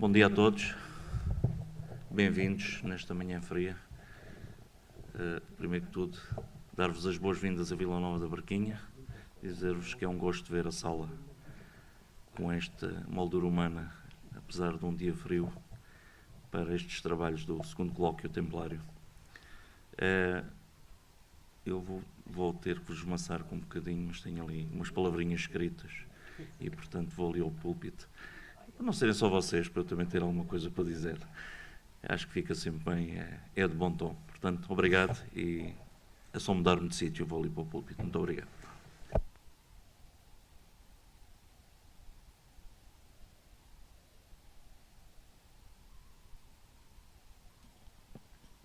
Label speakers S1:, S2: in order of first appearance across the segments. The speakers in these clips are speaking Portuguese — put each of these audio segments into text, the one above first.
S1: Bom dia a todos, bem-vindos nesta manhã fria. Primeiro que tudo, dar-vos as boas-vindas a Vila Nova da Barquinha, dizer-vos que é um gosto ver a sala com esta moldura humana, apesar de um dia frio, para estes trabalhos do segundo colóquio templário. Eu vou ter que vos maçar com um bocadinho, mas tenho ali umas palavrinhas escritas e, portanto, vou ali ao púlpito. Para não serem só vocês, para eu também ter alguma coisa para dizer. Acho que fica sempre bem, é de bom tom. Portanto, obrigado e é só mudar-me de sítio, eu vou ali para o púlpito. Muito obrigado.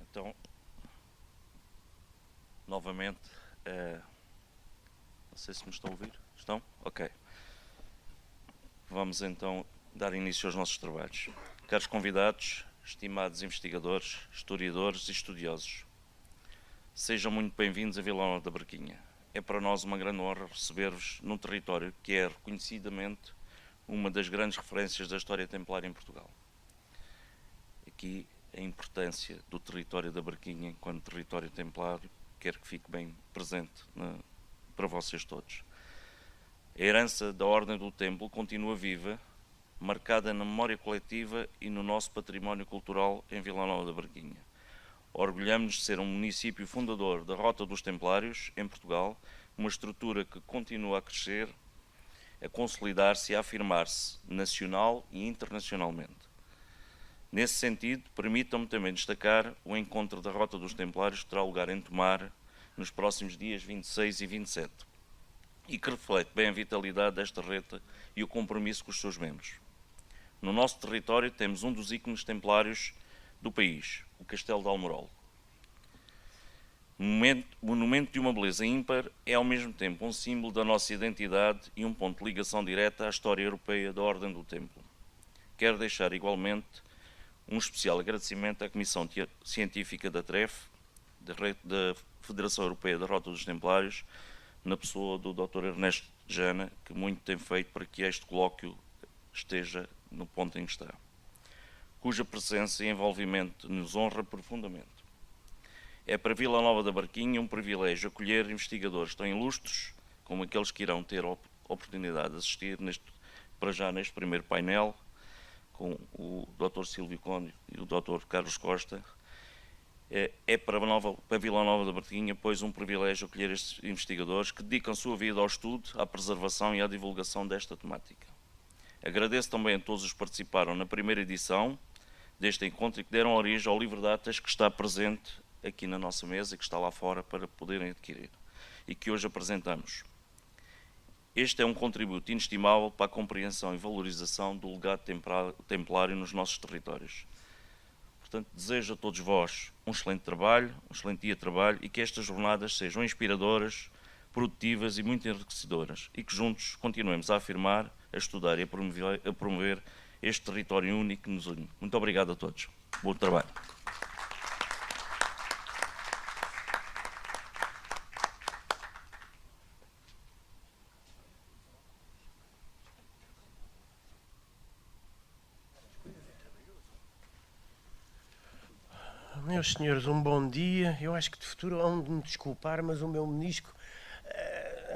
S1: Então, novamente, não sei se me estão a ouvir. Estão? Ok. Vamos então dar início aos nossos trabalhos. Caros convidados, estimados investigadores, historiadores e estudiosos, sejam muito bem-vindos a Vila Nova da Barquinha. É para nós uma grande honra receber-vos num território que é reconhecidamente uma das grandes referências da história templária em Portugal. Aqui a importância do território da Barquinha enquanto território templário quero que fique bem presente para vocês todos. A herança da Ordem do Templo continua viva, marcada na memória coletiva e no nosso património cultural em Vila Nova da Barquinha. Orgulhamos-nos de ser um município fundador da Rota dos Templários em Portugal, uma estrutura que continua a crescer, a consolidar-se e a afirmar-se nacional e internacionalmente. Nesse sentido, permitam-me também destacar o encontro da Rota dos Templários que terá lugar em Tomar nos próximos dias 26 e 27 e que reflete bem a vitalidade desta rede e o compromisso com os seus membros. No nosso território temos um dos ícones templários do país, o Castelo de Almorol. Monumento de uma beleza ímpar, é ao mesmo tempo um símbolo da nossa identidade e um ponto de ligação direta à história europeia da Ordem do Templo. Quero deixar igualmente um especial agradecimento à Comissão Científica da TREF, da Federação Europeia da Rota dos Templários, na pessoa do Dr. Ernesto Jana, que muito tem feito para que este colóquio esteja no ponto em que está, cuja presença e envolvimento nos honra profundamente. É para Vila Nova da Barquinha um privilégio acolher investigadores tão ilustres como aqueles que irão ter a oportunidade de assistir neste primeiro painel, com o Dr. Silvio Conde e o Dr. Carlos Costa. É para Vila Nova da Barquinha, pois, um privilégio acolher estes investigadores que dedicam sua vida ao estudo, à preservação e à divulgação desta temática. Agradeço também a todos os que participaram na primeira edição deste encontro e que deram origem ao livro de atas que está presente aqui na nossa mesa e que está lá fora para poderem adquirir e que hoje apresentamos. Este é um contributo inestimável para a compreensão e valorização do legado templário nos nossos territórios. Portanto, desejo a todos vós um excelente trabalho, um excelente dia de trabalho e que estas jornadas sejam inspiradoras, produtivas e muito enriquecedoras e que juntos continuemos a afirmar, a estudar e a promover este território único que nos une. Muito obrigado a todos. Bom trabalho.
S2: Meus senhores, um bom dia. Eu acho que de futuro hão de me desculpar, mas o meu menisco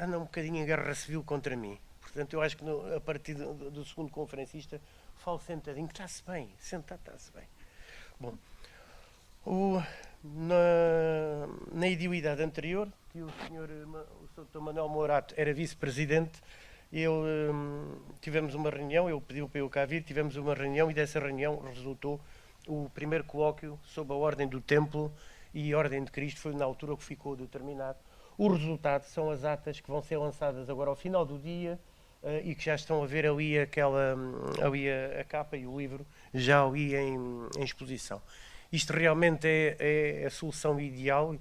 S2: anda um bocadinho em guerra civil contra mim. Portanto, eu acho que a partir do segundo conferencista falo sentadinho, que está-se bem, sentado está-se bem. Bom, na idioidade anterior, que o Sr. Manuel Mourato era vice-presidente, tivemos uma reunião, ele pediu para eu cá vir, tivemos uma reunião e dessa reunião resultou o primeiro colóquio sobre a Ordem do Templo e a Ordem de Cristo, foi na altura que ficou determinado. O resultado são as atas que vão ser lançadas agora ao final do dia e que já estão a ver ali a capa e o livro já ali em exposição. Isto realmente é a solução ideal,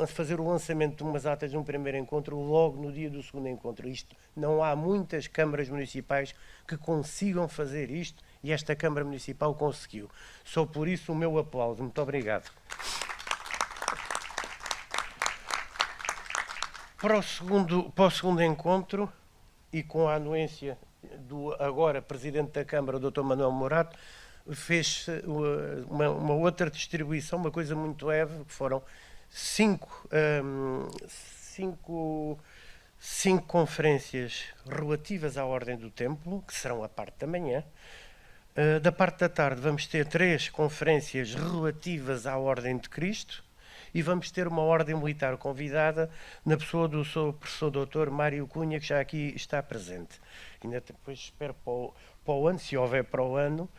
S2: fazer o lançamento de umas atas de um primeiro encontro logo no dia do segundo encontro. Isto, não há muitas câmaras municipais que consigam fazer isto e esta Câmara Municipal conseguiu. Só por isso o meu aplauso. Muito obrigado. Para o segundo encontro, e com a anuência do agora Presidente da Câmara, o Dr. Manuel Morato, fez uma outra distribuição, uma coisa muito leve, que foram cinco conferências relativas à Ordem do Templo, que serão a parte da manhã. Da parte da tarde vamos ter 3 conferências relativas à Ordem de Cristo e vamos ter uma Ordem Militar convidada na pessoa do seu professor Dr. Mário Cunha, que já aqui está presente. Ainda depois espero para o ano, se houver para o ano,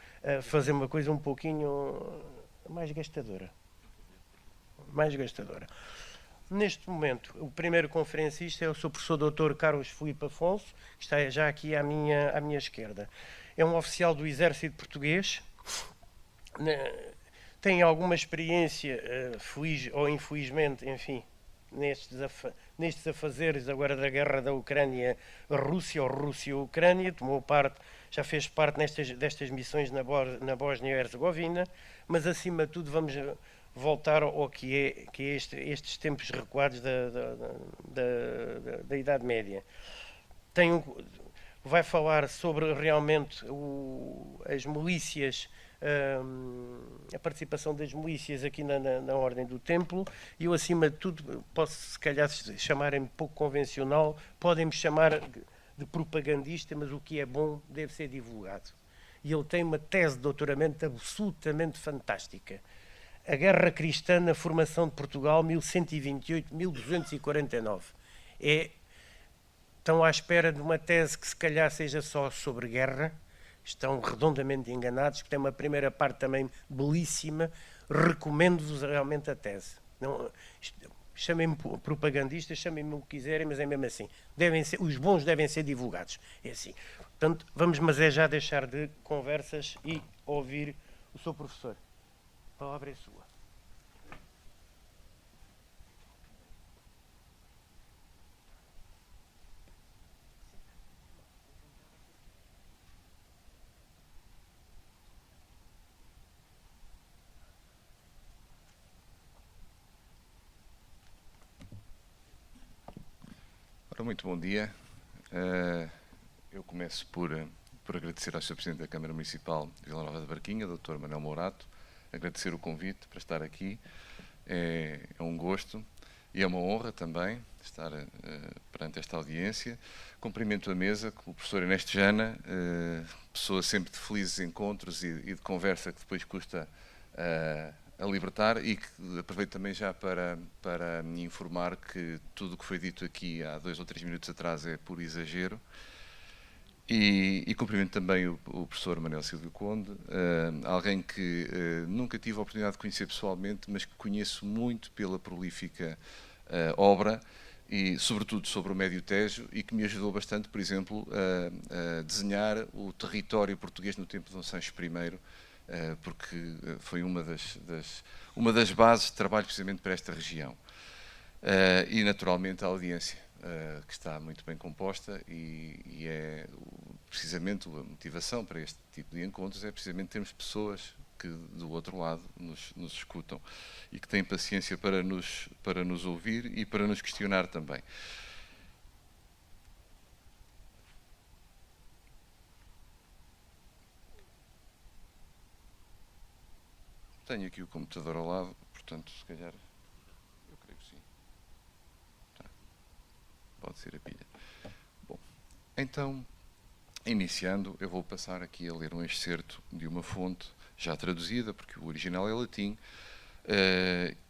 S2: fazer uma coisa um pouquinho mais gastadora. Neste momento, o primeiro conferencista é o seu professor Dr. Carlos Filipe Afonso, que está já aqui à minha esquerda. É um oficial do Exército Português, tem alguma experiência, feliz ou infelizmente, enfim, nestes afazeres agora da guerra da Ucrânia-Rússia ou Rússia-Ucrânia, já fez parte destas missões na Bósnia e Herzegovina, mas acima de tudo vamos voltar ao que é estes tempos recuados da Idade Média. Vai falar sobre realmente as milícias, a participação das milícias aqui na Ordem do Templo. E eu, acima de tudo, posso se calhar chamar-me pouco convencional, podem-me chamar de propagandista, mas o que é bom deve ser divulgado. E ele tem uma tese de doutoramento absolutamente fantástica. A Guerra Cristã na Formação de Portugal, 1128-1249. Estão à espera de uma tese que se calhar seja só sobre guerra. Estão redondamente enganados, porque tem uma primeira parte também belíssima. Recomendo-vos realmente a tese. Chamem-me propagandista, chamem-me o que quiserem, mas é mesmo assim. Os bons devem ser divulgados. É assim. Portanto, vamos já deixar de conversas e ouvir o seu professor. A palavra é sua.
S3: Ora, muito bom dia. Eu começo por agradecer ao Sr. Presidente da Câmara Municipal de Vila Nova de Barquinha, Dr. Manuel Morato, agradecer o convite para estar aqui. É um gosto e é uma honra também estar perante esta audiência. Cumprimento a mesa com o professor Ernesto Jana, pessoa sempre de felizes encontros e de conversa que depois custa a libertar, e que aproveito também já para me informar que tudo o que foi dito aqui há 2 ou 3 minutos atrás é puro exagero. E cumprimento também o professor Manuel Silvio Conde, alguém que nunca tive a oportunidade de conhecer pessoalmente, mas que conheço muito pela prolífica obra, e sobretudo sobre o Médio Tejo, e que me ajudou bastante, por exemplo, a desenhar o território português no tempo de Dom Sancho I, porque foi uma das bases de trabalho precisamente para esta região. E naturalmente a audiência, que está muito bem composta, e é precisamente a motivação para este tipo de encontros, é precisamente termos pessoas que do outro lado nos escutam e que têm paciência para nos ouvir e para nos questionar também. Tenho aqui o computador ao lado, portanto, se calhar, eu creio que sim. Tá. Pode ser a pilha. Bom, então, iniciando, eu vou passar aqui a ler um excerto de uma fonte já traduzida, porque o original é latim,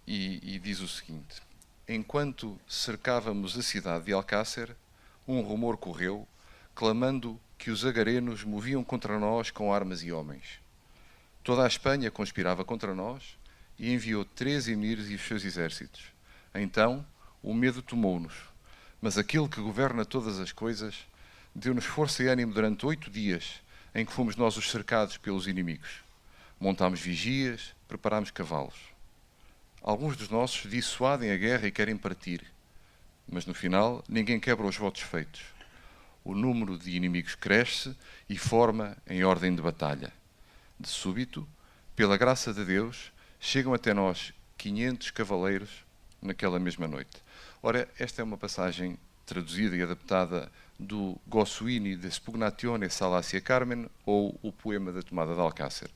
S3: e diz o seguinte: enquanto cercávamos a cidade de Alcácer, um rumor correu, clamando que os agarenos moviam contra nós com armas e homens. Toda a Espanha conspirava contra nós e enviou 3 emires e os seus exércitos. Então, o medo tomou-nos, mas aquele que governa todas as coisas deu-nos força e ânimo durante 8 dias, em que fomos nós os cercados pelos inimigos. Montámos vigias, preparámos cavalos. Alguns dos nossos dissuadem a guerra e querem partir, mas no final ninguém quebra os votos feitos. O número de inimigos cresce e forma em ordem de batalha. De súbito, pela graça de Deus, chegam até nós 500 cavaleiros naquela mesma noite. Ora, esta é uma passagem traduzida e adaptada do Gossuini de Spugnatione Salacia Carmen ou o poema da Tomada de Alcácer.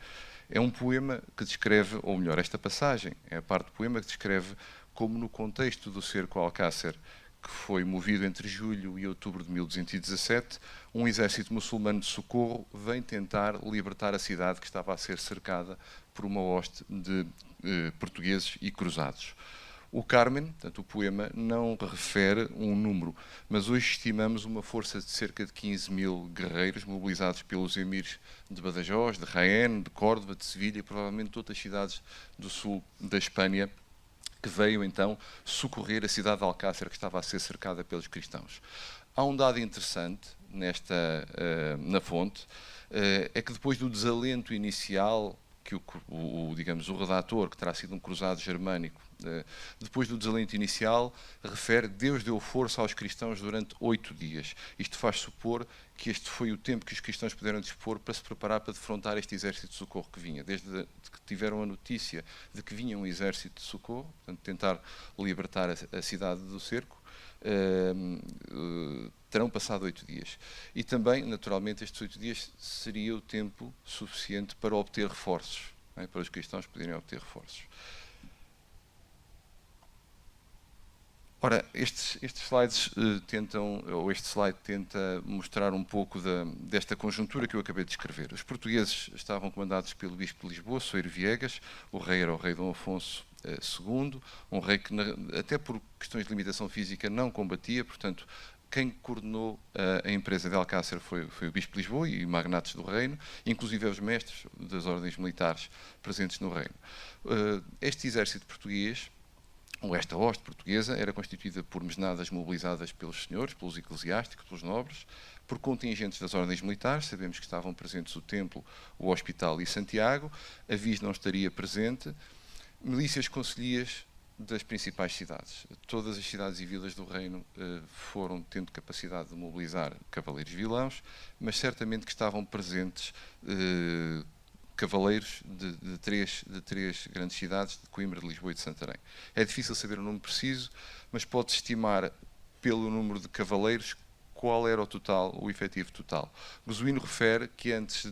S3: É um poema que descreve, ou melhor, esta passagem, é a parte do poema que descreve como no contexto do cerco a Alcácer, que foi movido entre julho e outubro de 1217, um exército muçulmano de socorro vem tentar libertar a cidade que estava a ser cercada por uma hoste de portugueses e cruzados. O Carmen, portanto, o poema, não refere um número, mas hoje estimamos uma força de cerca de 15 mil guerreiros mobilizados pelos emirs de Badajoz, de Jaén, de Córdoba, de Sevilha e provavelmente de outras cidades do sul da Espanha, que veio então socorrer a cidade de Alcácer, que estava a ser cercada pelos cristãos. Há um dado interessante na fonte, é que depois do desalento inicial, que digamos, o redator, que terá sido um cruzado germânico, depois do desalento inicial, refere: Deus deu força aos cristãos durante 8 dias. Isto faz supor que este foi o tempo que os cristãos puderam dispor para se preparar para defrontar este exército de socorro que vinha. Desde que tiveram a notícia de que vinha um exército de socorro, portanto, tentar libertar a cidade do cerco, terão passado 8 dias. E também, naturalmente, estes 8 dias seria o tempo suficiente para obter reforços, para os cristãos poderem obter reforços. Ora, estes slides este slide tenta mostrar um pouco desta conjuntura que eu acabei de descrever. Os portugueses estavam comandados pelo bispo de Lisboa, Soeiro Viegas. O rei era o rei Dom Afonso II, um rei que, até por questões de limitação física, não combatia. Portanto, quem coordenou a empresa de Alcácer foi o bispo de Lisboa e magnates do reino, inclusive os mestres das ordens militares presentes no reino. Este exército português, ou esta hoste portuguesa, era constituída por mesnadas mobilizadas pelos senhores, pelos eclesiásticos, pelos nobres, por contingentes das ordens militares. Sabemos que estavam presentes o Templo, o Hospital e Santiago. A Viz não estaria presente. Milícias concelhias das principais cidades. Todas as cidades e vilas do reino foram tendo capacidade de mobilizar cavaleiros vilãos, mas certamente que estavam presentes cavaleiros de três grandes cidades, de Coimbra, de Lisboa e de Santarém. É difícil saber o número preciso, mas pode-se estimar pelo número de cavaleiros qual era o efetivo total. Gossuini refere que antes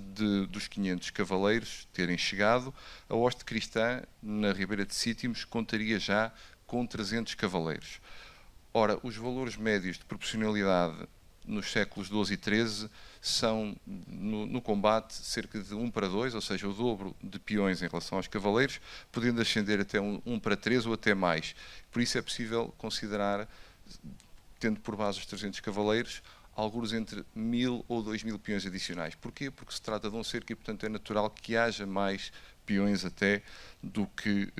S3: dos 500 cavaleiros terem chegado, a hoste cristã, na Ribeira de Cítimos, contaria já com 300 cavaleiros. Ora, os valores médios de proporcionalidade nos séculos XII e XIII são, no combate, cerca de 1 para 2, ou seja, o dobro de peões em relação aos cavaleiros, podendo ascender até 1 para 3 ou até mais. Por isso é possível considerar, tendo por base os 300 cavaleiros, alguns entre 1000 ou 2000 peões adicionais. Porquê? Porque se trata de um cerco e, portanto, é natural que haja mais peões até do que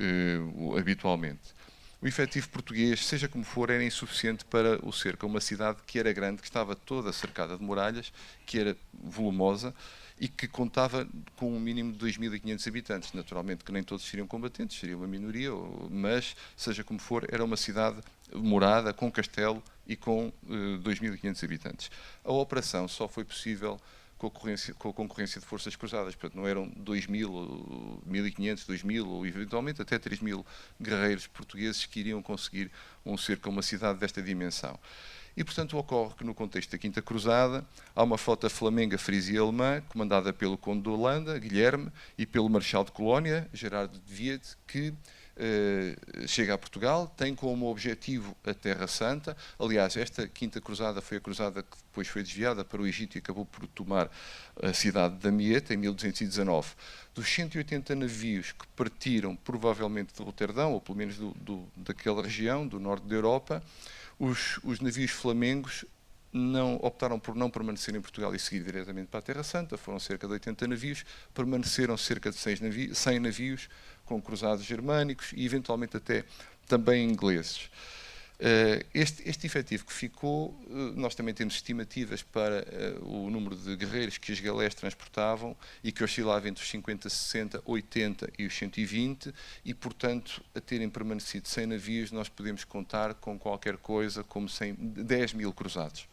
S3: habitualmente. O efetivo português, seja como for, era insuficiente para o cerco a uma cidade que era grande, que estava toda cercada de muralhas, que era volumosa e que contava com um mínimo de 2500 habitantes. Naturalmente que nem todos seriam combatentes, seria uma minoria, mas, seja como for, era uma cidade morada, com castelo e com 2500 habitantes. A operação só foi possível com a concorrência de forças cruzadas, portanto não eram 2000, 1500, 2000 ou eventualmente até 3000 guerreiros portugueses que iriam conseguir um cerco a uma cidade desta dimensão. E, portanto, ocorre que no contexto da Quinta Cruzada há uma frota flamenga, frisia e alemã, comandada pelo Conde de Holanda, Guilherme, e pelo Marechal de Colónia, Gerardo de Wied, que chega a Portugal, tem como objetivo a Terra Santa. Aliás, esta Quinta Cruzada foi a cruzada que depois foi desviada para o Egito e acabou por tomar a cidade de Amieta em 1219. Dos 180 navios que partiram provavelmente de Roterdão, ou pelo menos daquela região, do norte da Europa, os navios flamengos optaram por não permanecer em Portugal e seguir diretamente para a Terra Santa. Foram cerca de 80 navios, permaneceram cerca de 100 navios com cruzados germânicos e eventualmente até também ingleses. Este efetivo que ficou, nós também temos estimativas para o número de guerreiros que as galés transportavam e que oscilava entre os 50, 60, 80 e os 120 e, portanto, a terem permanecido 100 navios, nós podemos contar com qualquer coisa como 10 mil cruzados.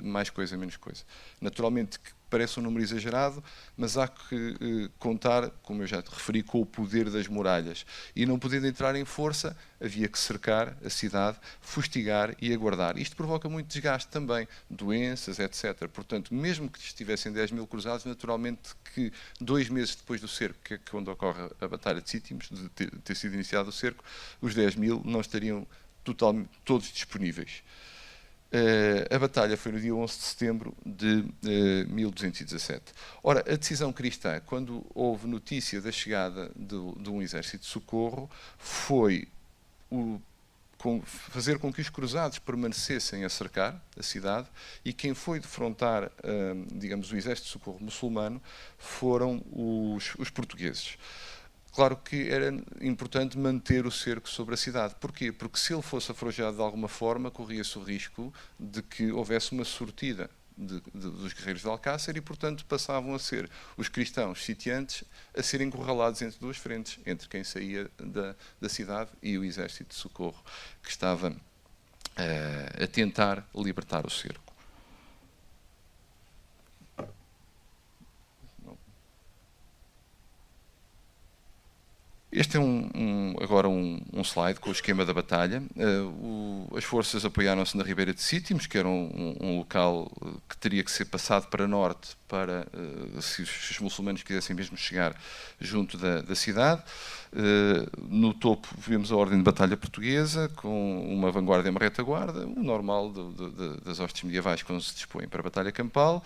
S3: mais coisa, menos coisa. Naturalmente que parece um número exagerado, mas há que contar, como eu já te referi, com o poder das muralhas. E não podendo entrar em força, havia que cercar a cidade, fustigar e aguardar. Isto provoca muito desgaste também, doenças, etc. Portanto, mesmo que estivessem 10.000 cruzados, naturalmente que 2 meses depois do cerco, que é quando ocorre a Batalha de Cítimos, de ter sido iniciado o cerco, os 10.000 não estariam todos disponíveis. A batalha foi no dia 11 de setembro de 1217. Ora, a decisão cristã, quando houve notícia da chegada de um exército de socorro, foi fazer com que os cruzados permanecessem a cercar a cidade, e quem foi defrontar, digamos, o exército de socorro muçulmano foram os portugueses. Claro que era importante manter o cerco sobre a cidade. Porquê? Porque se ele fosse afrouxado de alguma forma, corria-se o risco de que houvesse uma sortida dos guerreiros de Alcácer, e, portanto, passavam a ser os cristãos sitiantes a serem encurralados entre duas frentes, entre quem saía da cidade e o exército de socorro, que estava a tentar libertar o cerco. Este é agora um slide com o esquema da batalha. As forças apoiaram-se na Ribeira de Cítimos, que era um local que teria que ser passado para norte, para se os muçulmanos quisessem mesmo chegar junto da cidade. No topo vemos a ordem de batalha portuguesa, com uma vanguarda e uma retaguarda, o normal das hostes medievais quando se dispõem para a batalha campal.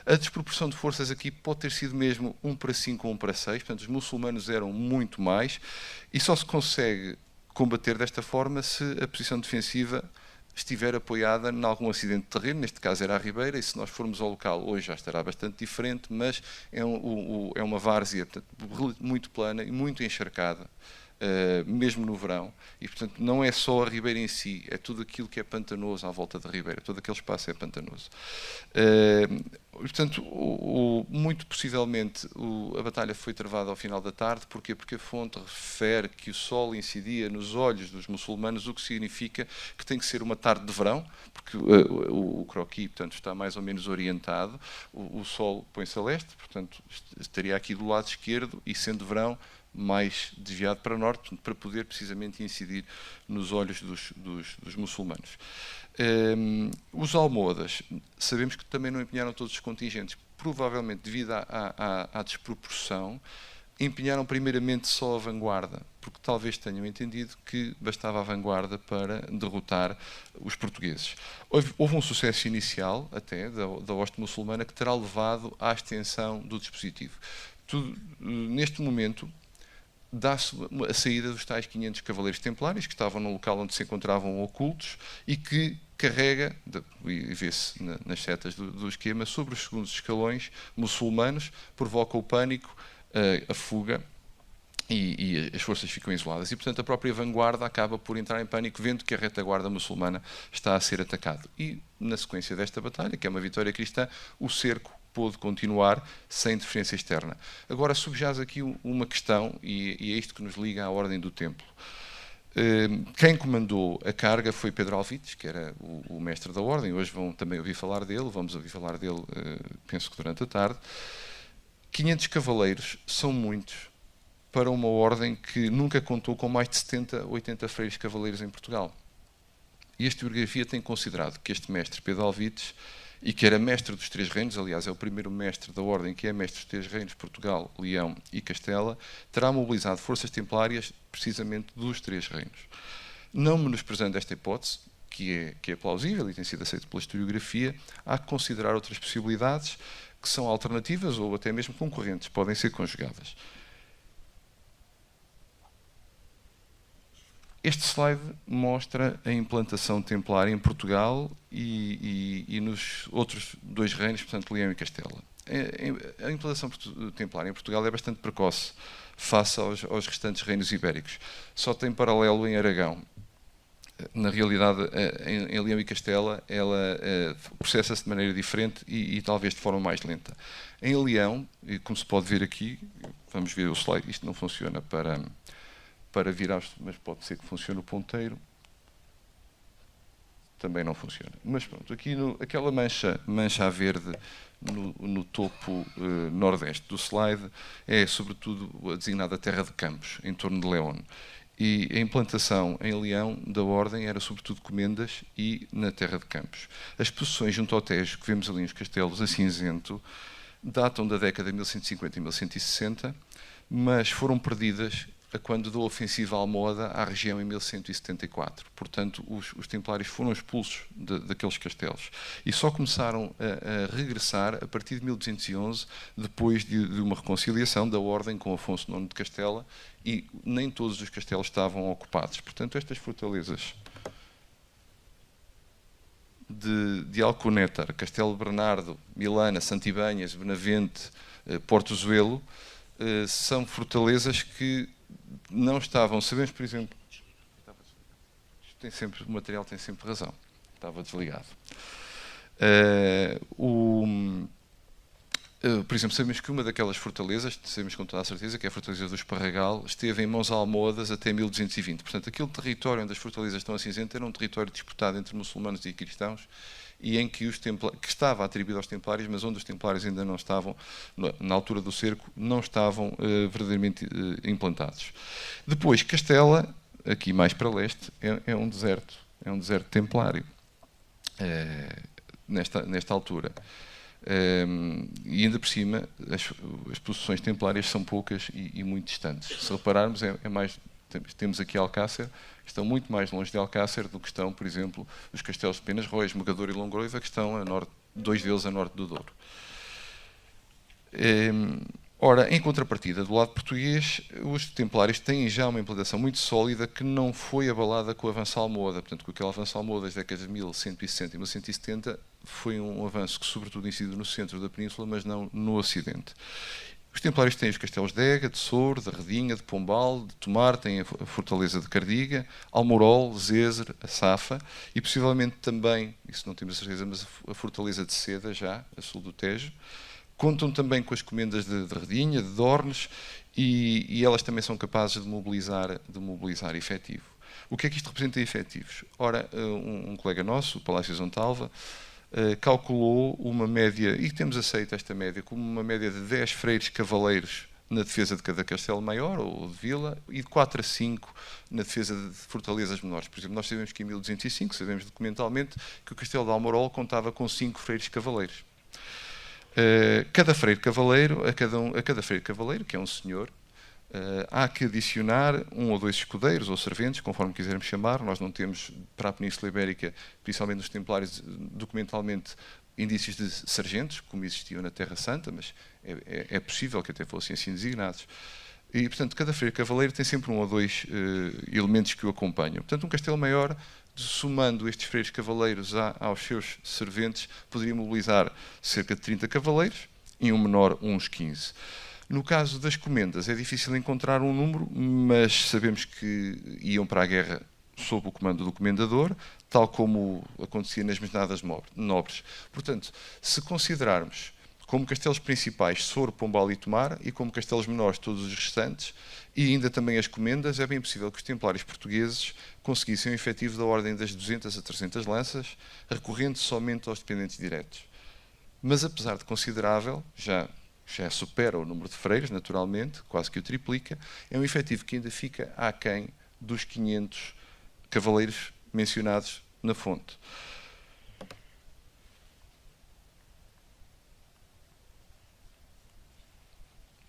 S3: A desproporção de forças aqui pode ter sido mesmo 1:5 ou 1:6, portanto os muçulmanos eram muito mais, e só se consegue combater desta forma se a posição defensiva estiver apoiada em algum acidente de terreno, neste caso era a Ribeira, e se nós formos ao local hoje já estará bastante diferente, mas é uma várzea, portanto, muito plana e muito encharcada, mesmo no verão, e portanto não é só a Ribeira em si, é tudo aquilo que é pantanoso à volta da Ribeira, todo aquele espaço é pantanoso. Portanto, muito possivelmente a batalha foi travada ao final da tarde. Porquê? Porque a fonte refere que o sol incidia nos olhos dos muçulmanos, o que significa que tem que ser uma tarde de verão, porque o croquis, portanto, está mais ou menos orientado, o sol põe-se a leste, portanto, estaria aqui do lado esquerdo, e sendo verão, mais desviado para norte, portanto, para poder precisamente incidir nos olhos dos muçulmanos. Os almohadas, sabemos que também não empenharam todos os contingentes, provavelmente devido à desproporção, empenharam primeiramente só a vanguarda, porque talvez tenham entendido que bastava a vanguarda para derrotar os portugueses. Houve um sucesso inicial, até, da hoste muçulmana, que terá levado à extensão do dispositivo. Neste momento, dá-se a saída dos tais 500 cavaleiros templários, que estavam no local onde se encontravam ocultos, e que carrega, e vê-se nas setas do esquema, sobre os segundos escalões muçulmanos, provoca o pânico, a fuga, e as forças ficam isoladas. E, portanto, a própria vanguarda acaba por entrar em pânico, vendo que a retaguarda muçulmana está a ser atacado. E, na sequência desta batalha, que é uma vitória cristã, o cerco pôde continuar sem interferência externa. Agora subjaz aqui uma questão, e é isto que nos liga à ordem do templo. Quem comandou a carga foi Pedro Alvites, que era o mestre da ordem. Hoje vão também ouvir falar dele, vamos ouvir falar dele, penso que durante a tarde. 500 cavaleiros são muitos para uma ordem que nunca contou com mais de 70, 80 freiros cavaleiros em Portugal. E a historiografia tem considerado que este mestre, Pedro Alvites, e que era mestre dos Três Reinos, aliás, é o primeiro mestre da ordem que é mestre dos Três Reinos, Portugal, Leão e Castela, terá mobilizado forças templárias precisamente dos Três Reinos. Não menosprezando esta hipótese, que é plausível e tem sido aceita pela historiografia, há que considerar outras possibilidades que são alternativas ou até mesmo concorrentes, podem ser conjugadas. Este slide mostra a implantação templária em Portugal e nos outros dois reinos, portanto, Leão e Castela. A implantação templária em Portugal é bastante precoce face aos restantes reinos ibéricos. Só tem paralelo em Aragão. Na realidade, em Leão e Castela, ela processa-se de maneira diferente e talvez de forma mais lenta. Em Leão, como se pode ver aqui, vamos ver o slide, isto não funciona para virar, mas pode ser que funcione o ponteiro. também não funciona. Mas pronto, aqui aquela mancha a verde no topo nordeste do slide é sobretudo a designada Terra de Campos, em torno de León. E a implantação em Leão da Ordem era sobretudo comendas e na Terra de Campos. As posições junto ao Tejo, que vemos ali nos castelos a cinzento, datam da década de 1150 e 1160, mas foram perdidas a quando da ofensiva almohada à região em 1174. Portanto, os templários foram expulsos daqueles castelos e só começaram a regressar a partir de 1211, depois de uma reconciliação da Ordem com Afonso IX de Castela, e nem todos os castelos estavam ocupados. Portanto, estas fortalezas de Alconétar, Castelo Bernardo, Milana, Santibanhas, Benavente, Porto Zuelo, são fortalezas que não estavam, sabemos, por exemplo, o material tem sempre razão, estava desligado. Por exemplo, sabemos que uma daquelas fortalezas, sabemos com toda a certeza, que é a Fortaleza do Esparragal, esteve em mãos almohadas até 1220. Portanto, aquele território onde as fortalezas estão a cinzento era um território disputado entre muçulmanos e cristãos, e em que que estava atribuído aos templários, mas onde os templários ainda não estavam, na altura do cerco, não estavam verdadeiramente implantados. Depois, Castela, aqui mais para leste, é um deserto templário, nesta altura. E ainda por cima, as posições templárias são poucas e muito distantes. Se repararmos, temos aqui Alcácer, estão muito mais longe de Alcácer do que estão, por exemplo, os castelos de Penas-Roias, Mogador e Longroiva, que estão a norte, dois deles a norte do Douro. Ora, em contrapartida, do lado português, os templários têm já uma implantação muito sólida que não foi abalada com o avanço almohada. Portanto, com aquele avanço almohada das décadas de 1160 e 1170, foi um avanço que sobretudo incidiu no centro da península, mas não no ocidente. Os templários têm os castelos de Ega, de Souro, de Redinha, de Pombal, de Tomar, têm a fortaleza de Cardiga, Almorol, Zezer, a Safa e possivelmente também, isso não temos a certeza, mas a fortaleza de Seda, já, a sul do Tejo. Contam também com as comendas de Redinha, de Dornes, e elas também são capazes de mobilizar efetivo. O que é que isto representa em efetivos? Ora, um colega nosso, o Palácio Zontalva, calculou uma média, e temos aceito esta média, como uma média de 10 freiros cavaleiros na defesa de cada castelo maior ou de vila, e de 4 a 5 na defesa de fortalezas menores. Por exemplo, nós sabemos que em 1205, sabemos documentalmente, que o castelo de Almorol contava com 5 freiros cavaleiros. Cada freiro cavaleiro, a cada freiro cavaleiro, que é um senhor, há que adicionar 1 ou 2 escudeiros ou serventes, conforme quisermos chamar. Nós não temos, para a Península Ibérica, principalmente nos templários, documentalmente indícios de sargentos, como existiam na Terra Santa, mas é possível que até fossem assim designados. E, portanto, cada freiro cavaleiro tem sempre 1 ou 2 elementos que o acompanham. Portanto, um castelo maior, somando estes freiros cavaleiros aos seus serventes, poderia mobilizar cerca de 30 cavaleiros e um menor uns 15. No caso das comendas é difícil encontrar um número, mas sabemos que iam para a guerra sob o comando do comendador, tal como acontecia nas mesnadas nobres. Portanto, se considerarmos como castelos principais Souro, Pombal e Tomar, e como castelos menores todos os restantes, e ainda também as comendas, é bem possível que os templários portugueses conseguissem um efetivo da ordem das 200 a 300 lanças, recorrendo somente aos dependentes diretos. Mas apesar de considerável, já supera o número de freiros, naturalmente, quase que o triplica, é um efetivo que ainda fica aquém dos 500 cavaleiros mencionados na fonte.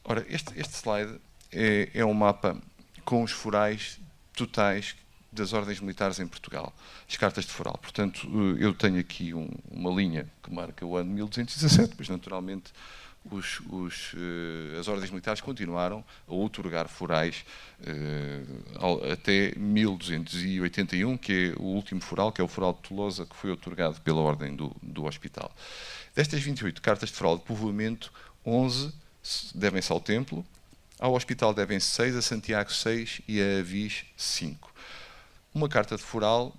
S3: Ora, este slide é um mapa com os forais totais das ordens militares em Portugal, as cartas de foral. Portanto, eu tenho aqui uma linha que marca o ano 1217, mas naturalmente as ordens militares continuaram a outorgar forais até 1281, que é o último foral, que é o foral de Tolosa, que foi outorgado pela ordem do Hospital. Destas 28 cartas de foral de povoamento, 11 devem-se ao Templo, ao Hospital devem-se 6, a Santiago 6 e a Avis 5. Uma carta de foral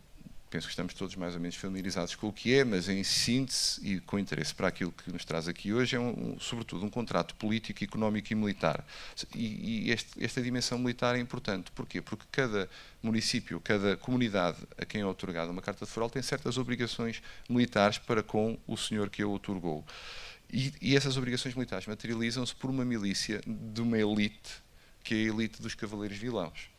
S3: penso que estamos todos mais ou menos familiarizados com o que é, mas em síntese e com interesse para aquilo que nos traz aqui hoje, é sobretudo um contrato político, económico e militar. E esta dimensão militar é importante. Porquê? Porque cada município, cada comunidade a quem é otorgada uma carta de foral tem certas obrigações militares para com o senhor que a otorgou. E essas obrigações militares materializam-se por uma milícia de uma elite, que é a elite dos cavaleiros vilãos.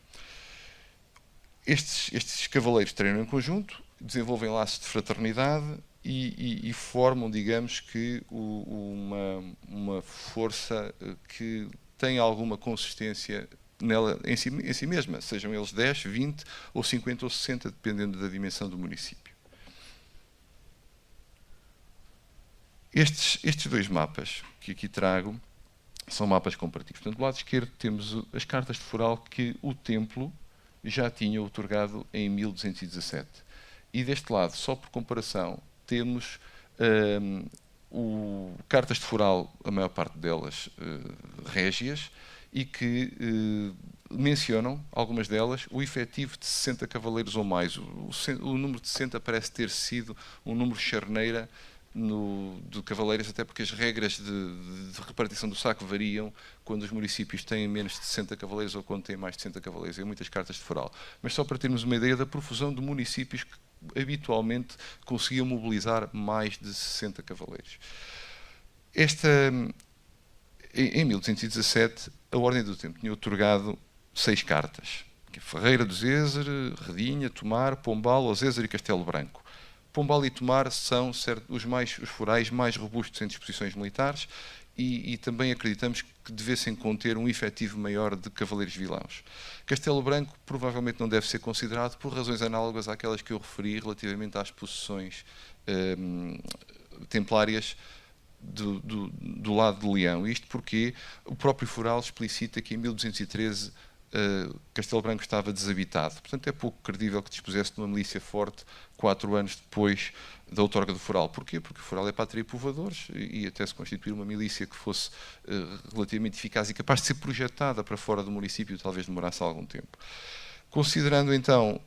S3: Estes cavaleiros treinam em conjunto, desenvolvem laços de fraternidade e formam, digamos que, uma força que tem alguma consistência nela, em si mesma, sejam eles 10, 20 ou 50 ou 60, dependendo da dimensão do município. Estes dois mapas que aqui trago são mapas comparativos. Portanto, do lado esquerdo temos as cartas de foral que o templo já tinha otorgado em 1217. E deste lado, só por comparação, temos cartas de foral, a maior parte delas régias, e que mencionam, algumas delas, o efetivo de 60 cavaleiros ou mais. O número de 60 parece ter sido um número charneira de cavaleiros, até porque as regras de repartição do saco variam quando os municípios têm menos de 60 cavaleiros ou quando têm mais de 60 cavaleiros. Há muitas cartas de foral. Mas só para termos uma ideia da profusão de municípios que habitualmente conseguiam mobilizar mais de 60 cavaleiros. Em 1217, a Ordem do Tempo tinha otorgado 6 cartas. Ferreira do Zézer, Redinha, Tomar, Pombal, Ozézer e Castelo Branco. Pombal e Tomar são os forais mais robustos em disposições militares e também acreditamos que devessem conter um efetivo maior de cavaleiros vilãos. Castelo Branco provavelmente não deve ser considerado por razões análogas àquelas que eu referi relativamente às possessões templárias do lado de Leão. Isto porque o próprio foral explicita que em 1213 Castelo Branco estava desabitado. Portanto, é pouco credível que dispusesse de uma milícia forte 4 anos depois da outorga do foral. Porquê? Porque o foral é para atrair povoadores e até se constituir uma milícia que fosse relativamente eficaz e capaz de ser projetada para fora do município talvez demorasse algum tempo. Considerando então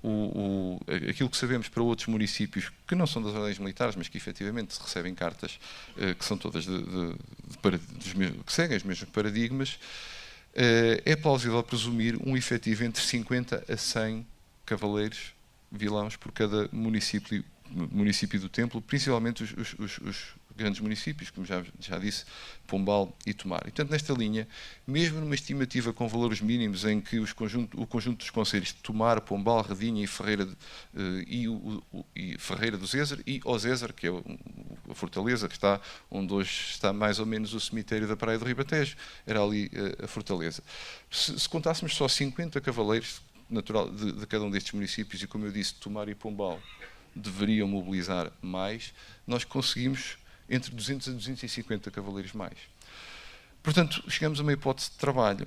S3: aquilo que sabemos para outros municípios que não são das ordens militares, mas que efetivamente recebem cartas que são todas que seguem os mesmos paradigmas, é plausível presumir um efetivo entre 50 a 100 cavaleiros vilãos por cada município do templo, principalmente os grandes municípios, como já disse, Pombal e Tomar. E, portanto, nesta linha, mesmo numa estimativa com valores mínimos em que o conjunto dos concelhos de Tomar, Pombal, Redinha e Ferreira do Zézer e Ozézer, que é a fortaleza que está onde hoje está mais ou menos o cemitério da Praia do Ribatejo, era ali a fortaleza. Se contássemos só 50 cavaleiros natural de cada um destes municípios, e como eu disse, Tomar e Pombal deveriam mobilizar mais, nós conseguimos entre 200 a 250 cavaleiros mais. Portanto, chegamos a uma hipótese de trabalho.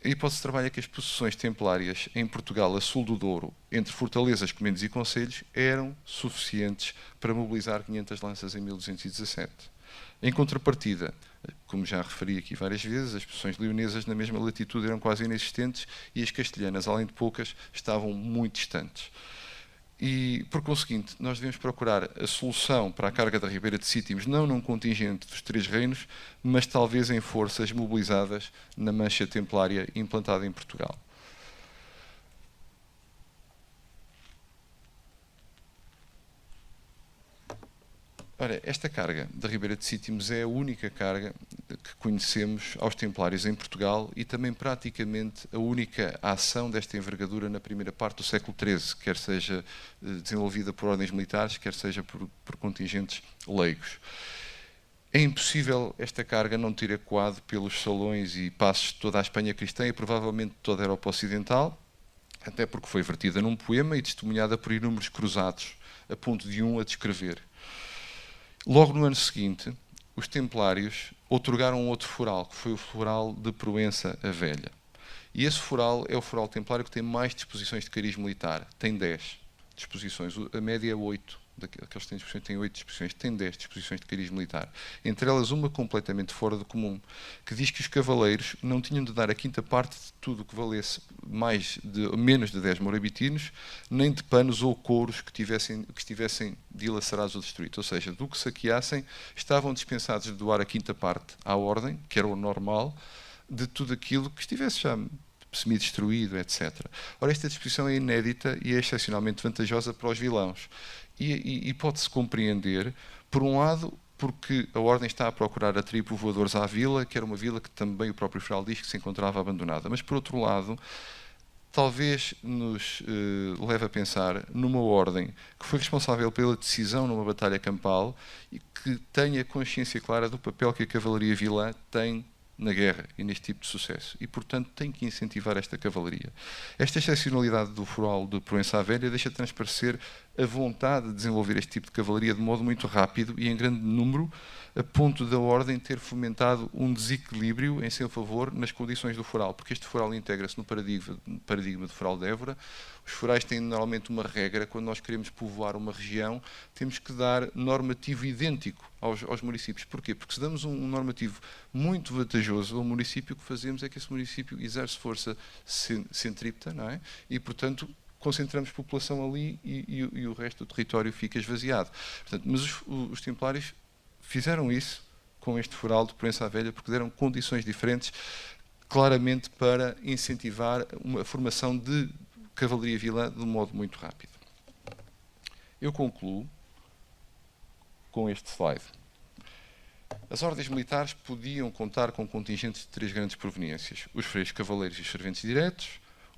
S3: A hipótese de trabalho é que as possessões templárias em Portugal, a sul do Douro, entre fortalezas, comendos e concelhos, eram suficientes para mobilizar 500 lanças em 1217. Em contrapartida, como já referi aqui várias vezes, as possessões leonesas na mesma latitude eram quase inexistentes e as castelhanas, além de poucas, estavam muito distantes. E, por conseguinte, nós devemos procurar a solução para a carga da Ribeira de Cítimos, não num contingente dos 3 reinos, mas talvez em forças mobilizadas na mancha templária implantada em Portugal. Ora, esta carga da Ribeira de Cítimos é a única carga que conhecemos aos templários em Portugal e também praticamente a única ação desta envergadura na primeira parte do século XIII, quer seja desenvolvida por ordens militares, quer seja por contingentes leigos. É impossível esta carga não ter ecoado pelos salões e passos de toda a Espanha cristã e provavelmente toda a Europa Ocidental, até porque foi vertida num poema e testemunhada por inúmeros cruzados, a ponto de um a descrever. Logo no ano seguinte, os templários outorgaram outro foral, que foi o foral de Proença a Velha. E esse foral é o foral templário que tem mais disposições de cariz militar. Tem 10 disposições, a média é 8 daqueles que têm disposições, tem 8 disposições, tem 10 disposições de cariz militar. Entre elas uma completamente fora do comum, que diz que os cavaleiros não tinham de dar a quinta parte de tudo que valesse menos de 10 morabitinos, nem de panos ou couros que estivessem dilacerados ou destruídos. Ou seja, do que saqueassem, estavam dispensados de doar a quinta parte à ordem, que era o normal, de tudo aquilo que estivesse já semi-destruído, etc. Ora, esta disposição é inédita e é excepcionalmente vantajosa para os vilãos. E pode-se compreender, por um lado, porque a Ordem está a procurar atrair povoadores à vila, que era uma vila que também o próprio Federal diz que se encontrava abandonada. Mas, por outro lado, talvez nos leve a pensar numa Ordem que foi responsável pela decisão numa batalha campal e que tenha consciência clara do papel que a cavalaria vilã tem na guerra e neste tipo de sucesso. E, portanto, tem que incentivar esta cavalaria. Esta excepcionalidade do foral de Proença à Velha deixa transparecer a vontade de desenvolver este tipo de cavalaria de modo muito rápido e em grande número, a ponto da Ordem ter fomentado um desequilíbrio em seu favor nas condições do foral, porque este foral integra-se no paradigma do foral de Évora. Os forais têm normalmente uma regra: quando nós queremos povoar uma região, temos que dar normativo idêntico aos municípios. Porquê? Porque se damos um normativo muito vantajoso ao município, o que fazemos é que esse município exerce força centrípeta, não é? E, portanto, concentramos população ali e o resto do território fica esvaziado. Portanto, mas os templários fizeram isso com este foral de Proença à Velha porque deram condições diferentes, claramente para incentivar uma formação de cavalaria vilã de um modo muito rápido. Eu concluo com este slide. As ordens militares podiam contar com contingentes de 3 grandes proveniências: os freios cavaleiros e os serventes diretos,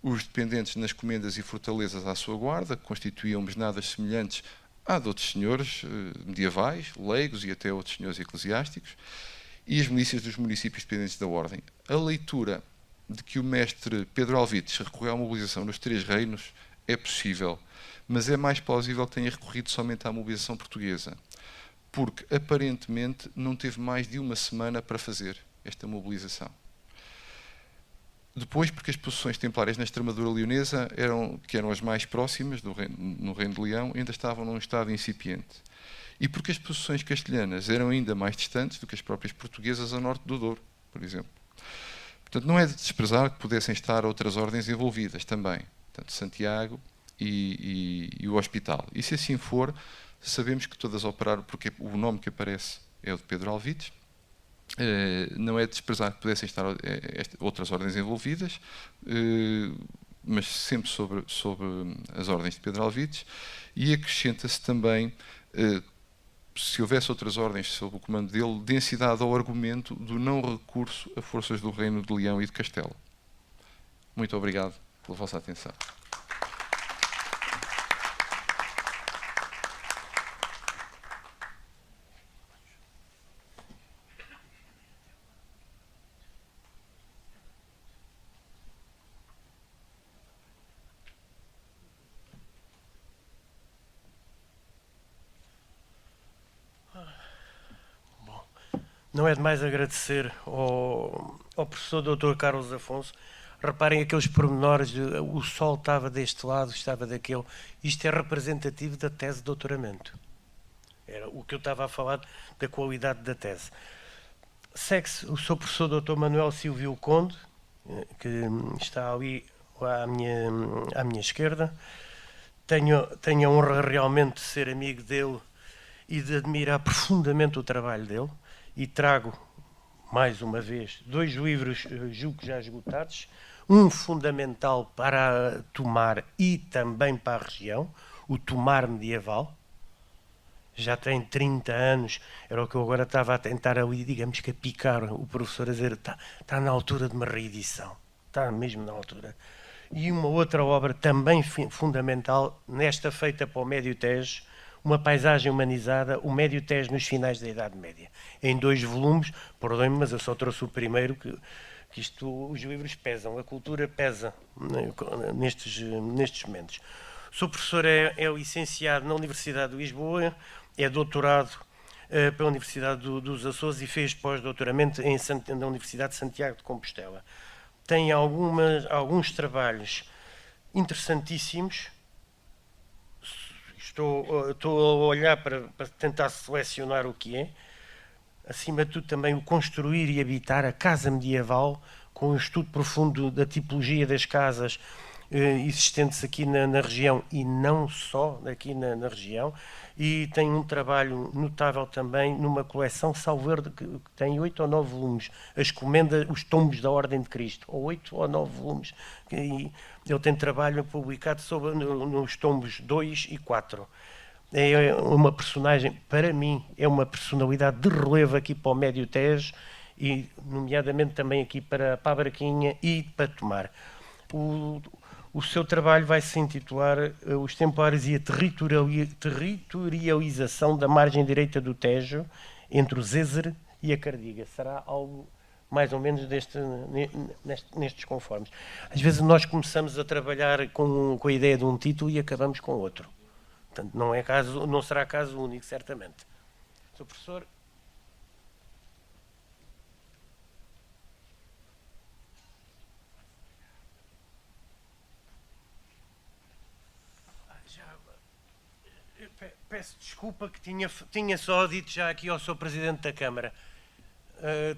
S3: os dependentes nas comendas e fortalezas à sua guarda, que constituíam mesnadas semelhantes à de outros senhores medievais, leigos e até outros senhores eclesiásticos, e as milícias dos municípios dependentes da ordem. A leitura de que o mestre Pedro Alvites recorreu à mobilização nos 3 reinos é possível, mas é mais plausível que tenha recorrido somente à mobilização portuguesa, porque aparentemente não teve mais de uma semana para fazer esta mobilização. Depois, porque as posições templárias na Extremadura leonesa, que eram as mais próximas no Reino de Leão, ainda estavam num estado incipiente. E porque as posições castelhanas eram ainda mais distantes do que as próprias portuguesas a norte do Douro, por exemplo. Portanto, não é de desprezar que pudessem estar outras ordens envolvidas também, portanto, Santiago e o Hospital. E se assim for, sabemos que todas operaram, porque o nome que aparece é o de Pedro Alvites. Não é de desprezar que pudessem estar outras ordens envolvidas, mas sempre sobre as ordens de Pedro Alvites, e acrescenta-se também, se houvesse outras ordens sob o comando dele, densidade ao argumento do não recurso a forças do Reino de Leão e de Castela. Muito obrigado pela vossa atenção.
S2: Não é demais agradecer ao professor Dr. Carlos Afonso. Reparem aqueles pormenores, o sol estava deste lado, estava daquele. Isto é representativo da tese de doutoramento. Era o que eu estava a falar da qualidade da tese. Segue-se o Sr. Professor Dr. Manuel Silvio Conde, que está ali à minha esquerda. Tenho a honra realmente de ser amigo dele e de admirar profundamente o trabalho dele. E trago, mais uma vez, 2 livros, julgo já esgotados, um fundamental para Tomar e também para a região, o Tomar Medieval. Já tem 30 anos, era o que eu agora estava a tentar ali, digamos que a picar o professor, a dizer, está na altura de uma reedição, está mesmo na altura. E uma outra obra também fundamental, nesta feita para o Médio Tejo, Uma paisagem humanizada, o Médio Tejo nos finais da Idade Média. Em 2 volumes, perdoem-me, mas eu só trouxe o primeiro, que os livros pesam, a cultura pesa nestes momentos. O Sr. Professor é licenciado na Universidade de Lisboa, é doutorado pela Universidade dos Açores e fez pós-doutoramento na Universidade de Santiago de Compostela. Tem alguns trabalhos interessantíssimos Estou a olhar para tentar selecionar o que é. Acima de tudo, também o construir e habitar a casa medieval, com um estudo profundo da tipologia das casas existentes aqui na região e não só aqui na região. E tem um trabalho notável também numa coleção, salvo erro, que tem 8 ou 9 volumes, as comendas, os tombos da Ordem de Cristo, ou 8 ou 9 volumes. E ele tem trabalho publicado nos tombos 2 e 4. É uma personagem, para mim, é uma personalidade de relevo aqui para o Médio Tejo, e nomeadamente também aqui para a Barquinha e para Tomar. O seu trabalho vai se intitular Os Templários e a Territorialização da Margem Direita do Tejo, entre o Zézer e a Cardiga. Será algo mais ou menos nestes conformes. Às vezes nós começamos a trabalhar com a ideia de um título e acabamos com outro. Portanto, não será caso único, certamente. Sr. Professor. Peço desculpa que tinha só dito já aqui ao Sr. Presidente da Câmara.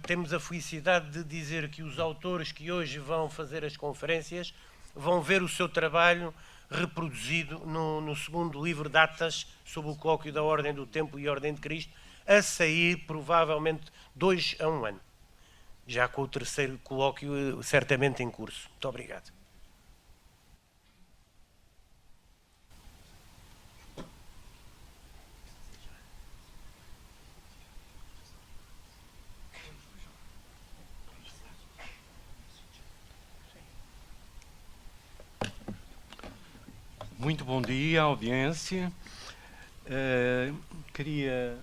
S2: Temos a felicidade de dizer que os autores que hoje vão fazer as conferências vão ver o seu trabalho reproduzido no segundo livro de Atas sobre o colóquio da Ordem do Templo e Ordem de Cristo, a sair provavelmente 2 a 1 ano. Já com o terceiro colóquio certamente em curso. Muito obrigado.
S4: Muito bom dia, audiência. Queria,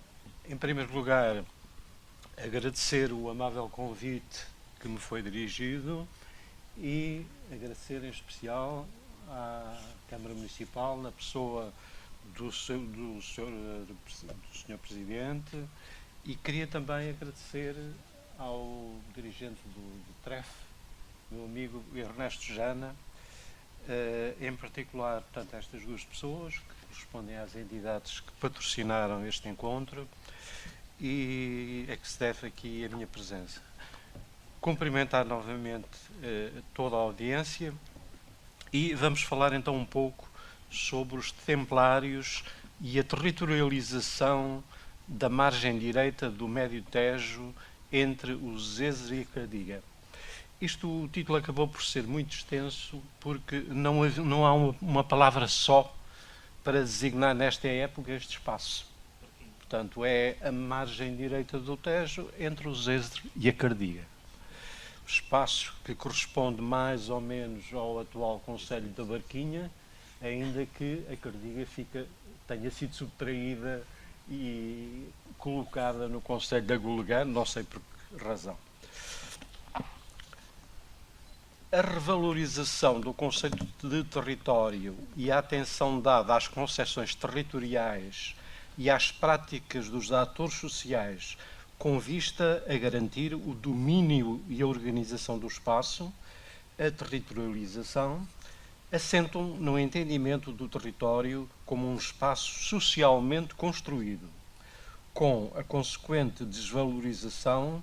S4: em primeiro lugar, agradecer o amável convite que me foi dirigido e agradecer em especial à Câmara Municipal, na pessoa do Sr. Presidente, e queria também agradecer ao dirigente do TREF, meu amigo Ernesto Jana, em particular, portanto, estas duas pessoas que correspondem às entidades que patrocinaram este encontro, e é que se deve aqui a minha presença. Cumprimentar novamente toda a audiência e vamos falar então um pouco sobre os Templários e a territorialização da margem direita do Médio Tejo entre o Zézer e a Cardiga. O título acabou por ser muito extenso porque não há uma palavra só para designar nesta época este espaço. Portanto, é a margem direita do Tejo entre o Zézer e a Cardiga. O espaço que corresponde mais ou menos ao atual concelho da Barquinha, ainda que a Cardiga tenha sido subtraída e colocada no concelho da Golegã, não sei por que razão. A revalorização do conceito de território e a atenção dada às concessões territoriais e às práticas dos atores sociais com vista a garantir o domínio e a organização do espaço, a territorialização, assentam no entendimento do território como um espaço socialmente construído, com a consequente desvalorização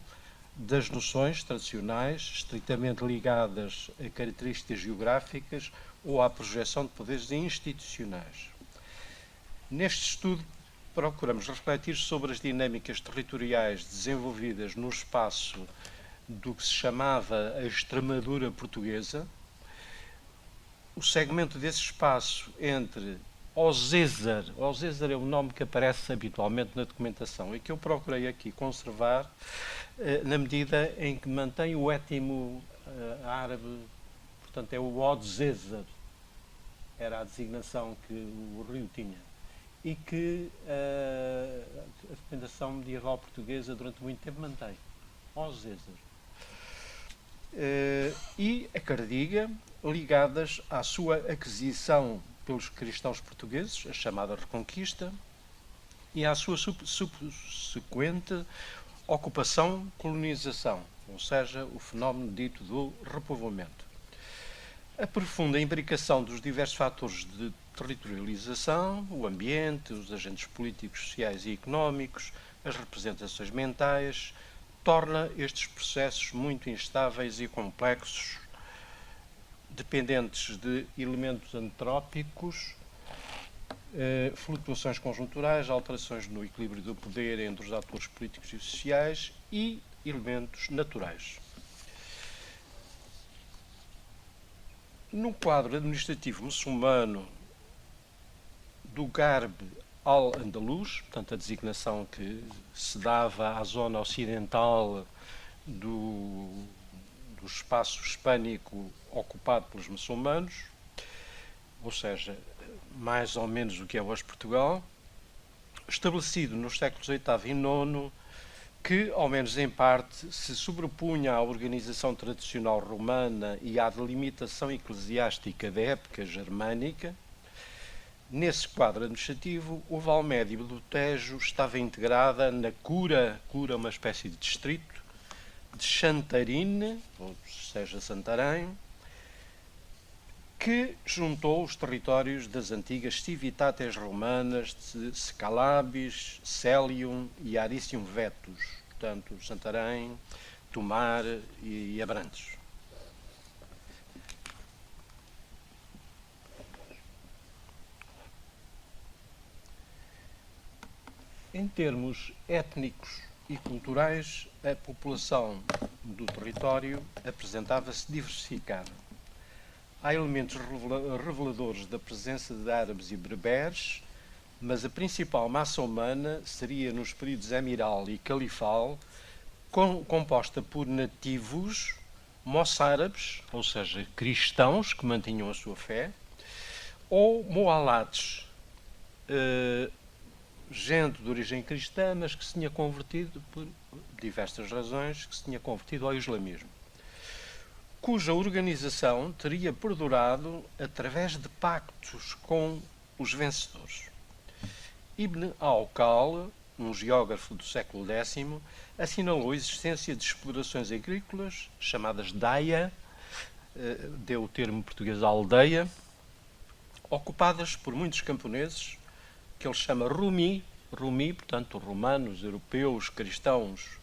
S4: das noções tradicionais estritamente ligadas a características geográficas ou à projeção de poderes institucionais. Neste estudo, procuramos refletir sobre as dinâmicas territoriais desenvolvidas no espaço do que se chamava a Extremadura portuguesa, o segmento desse espaço entre o Zézer é o nome que aparece habitualmente na documentação e que eu procurei aqui conservar na medida em que mantém o étimo árabe, portanto é o Od-Zézer, era a designação que o rio tinha, e que a documentação medieval portuguesa durante muito tempo mantém, Od-Zézer. E a Cardiga, ligadas à sua aquisição pelos cristãos portugueses, a chamada Reconquista, e à sua subsequente ocupação, colonização, ou seja, o fenómeno dito do repovoamento. A profunda imbricação dos diversos fatores de territorialização, o ambiente, os agentes políticos, sociais e económicos, as representações mentais, torna estes processos muito instáveis e complexos, dependentes de elementos antrópicos, flutuações conjunturais, alterações no equilíbrio do poder entre os atores políticos e sociais e elementos naturais. No quadro administrativo muçulmano do Garb al-Andalus, portanto a designação que se dava à zona ocidental do espaço hispânico ocupado pelos muçulmanos, ou seja, mais ou menos o que é hoje Portugal, estabelecido nos séculos VIII e IX, que, ao menos em parte, se sobrepunha à organização tradicional romana e à delimitação eclesiástica da época germânica. Nesse quadro administrativo, o Valmédio do Tejo estava integrada na cura, uma espécie de distrito, de Chantarine, ou seja, Santarém, que juntou os territórios das antigas civitates romanas de Scalabis, Celium e Aricium Vetus, portanto, Santarém, Tomar e Abrantes. Em termos étnicos e culturais, a população do território apresentava-se diversificada. Há elementos reveladores da presença de árabes e berberes, mas a principal massa humana seria nos períodos amiral e califal, composta por nativos, moçárabes, ou seja, cristãos que mantinham a sua fé, ou moalates, gente de origem cristã, mas que se tinha convertido, por diversas razões, que se tinha convertido ao islamismo, cuja organização teria perdurado através de pactos com os vencedores. Ibn al-Khal, um geógrafo do século X, assinalou a existência de explorações agrícolas, chamadas daia, deu o termo português aldeia, ocupadas por muitos camponeses, que ele chama Rumi, portanto, romanos, europeus, cristãos,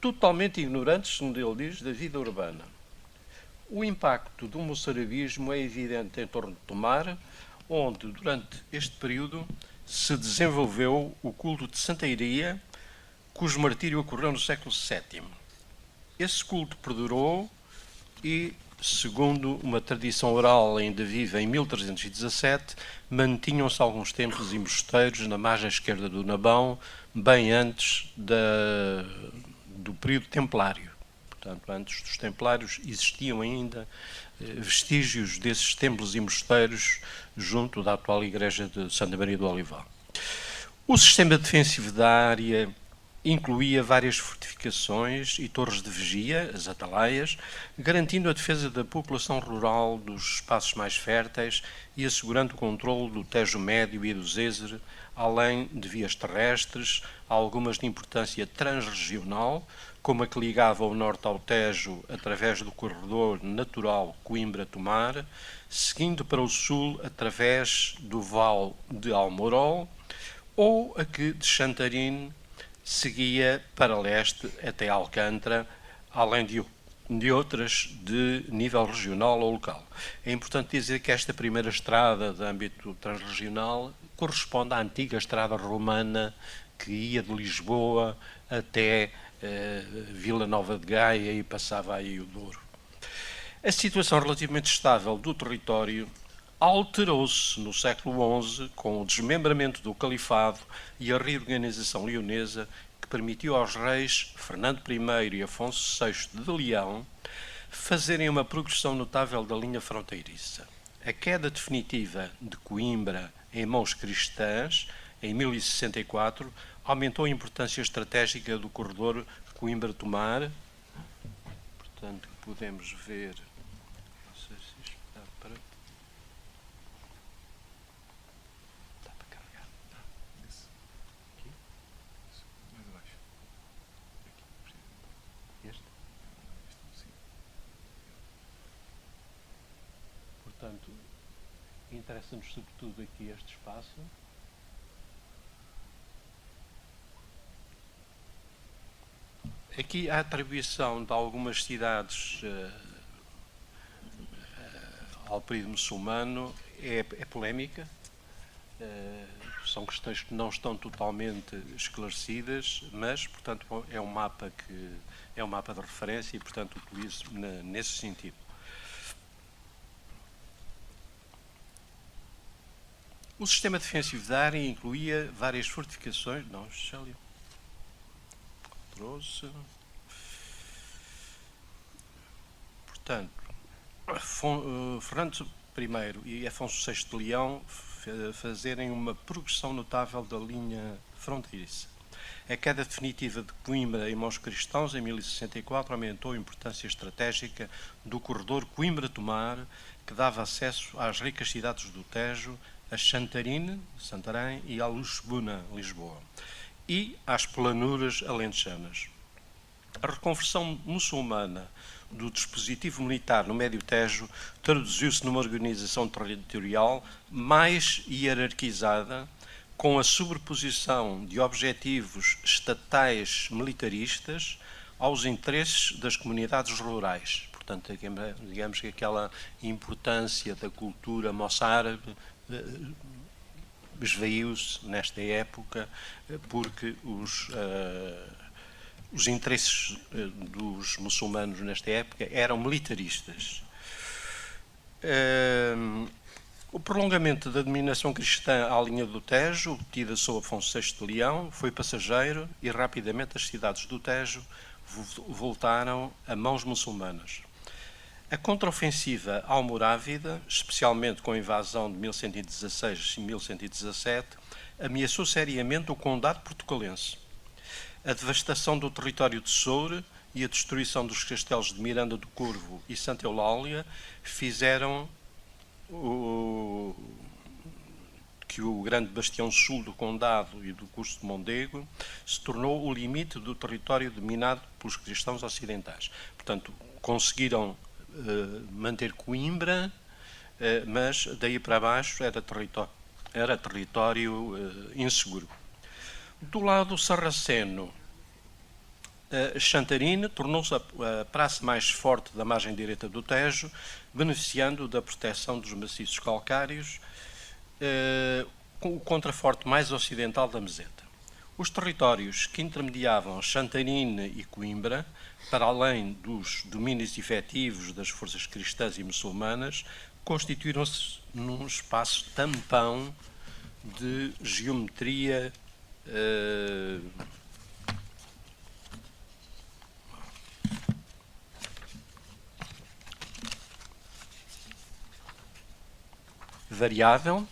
S4: totalmente ignorantes, segundo ele diz, da vida urbana. O impacto do moçarabismo é evidente em torno de Tomar, onde, durante este período, se desenvolveu o culto de Santa Iria, cujo martírio ocorreu no século VII. Esse culto perdurou e, segundo uma tradição oral ainda viva em 1317, mantinham-se alguns templos e mosteiros na margem esquerda do Nabão, bem antes do período templário. Portanto, antes dos templários existiam ainda vestígios desses templos e mosteiros junto da atual igreja de Santa Maria do Olival. O sistema defensivo da área incluía várias fortificações e torres de vigia, as atalaias, garantindo a defesa da população rural dos espaços mais férteis e assegurando o controle do Tejo Médio e do Zézer, além de vias terrestres, algumas de importância transregional, como a que ligava o norte ao Tejo através do corredor natural Coimbra-Tomar, seguindo para o sul através do Vale de Almorol, ou a que de Chantarine seguia para leste até Alcântara, além de outras de nível regional ou local. É importante dizer que esta primeira estrada de âmbito transregional corresponde à antiga estrada romana que ia de Lisboa até Vila Nova de Gaia e passava aí o Douro. A situação relativamente estável do território alterou-se no século XI com o desmembramento do califado e a reorganização leonesa que permitiu aos reis Fernando I e Afonso VI de Leão fazerem uma progressão notável da linha fronteiriça. A queda definitiva de Coimbra em mãos cristãs, em 1064, aumentou a importância estratégica do corredor Coimbra-Tomar. Portanto, podemos ver... Não sei se isto dá para... Dá para carregar. Aqui?
S3: Mais abaixo.
S4: Este? Portanto, interessa-nos sobretudo aqui este espaço. Aqui a atribuição de algumas cidades ao período muçulmano é polémica. São questões que não estão totalmente esclarecidas, mas, portanto, é um mapa de referência e, portanto, utilizo nesse sentido. O sistema defensivo da área incluía várias fortificações. Não, Célio. Trouxe. Portanto, Fernando I e Afonso VI de Leão fazerem uma progressão notável da linha fronteiriça. A queda definitiva de Coimbra em mãos cristãos em 1064 aumentou a importância estratégica do corredor Coimbra-Tomar, que dava acesso às ricas cidades do Tejo, a Santarém, Santarém e a Lisbona, Lisboa, e às planuras alentejanas. A reconversão muçulmana do dispositivo militar no Médio Tejo traduziu-se numa organização territorial mais hierarquizada, com a sobreposição de objetivos estatais militaristas aos interesses das comunidades rurais. Portanto, digamos que aquela importância da cultura moçárabe esvaiu-se nesta época, porque os interesses dos muçulmanos nesta época eram militaristas. O prolongamento da dominação cristã à linha do Tejo, obtida sob Afonso VI de Leão, foi passageiro e rapidamente as cidades do Tejo voltaram a mãos muçulmanas. A contraofensiva almorávida, especialmente com a invasão de 1116 e 1117, ameaçou seriamente o condado portucalense. A devastação do território de Soure e a destruição dos castelos de Miranda do Corvo e Santa Eulália fizeram que o grande bastião sul do condado e do curso de Mondego se tornou o limite do território dominado pelos cristãos ocidentais. Portanto, conseguiram manter Coimbra, mas daí para baixo era território inseguro. Do lado sarraceno, Santarém tornou-se a praça mais forte da margem direita do Tejo, beneficiando da proteção dos maciços calcários, com o contraforte mais ocidental da meseta. Os territórios que intermediavam Santarém e Coimbra, para além dos domínios efetivos das forças cristãs e muçulmanas, constituíram-se num espaço tampão de geometria variável,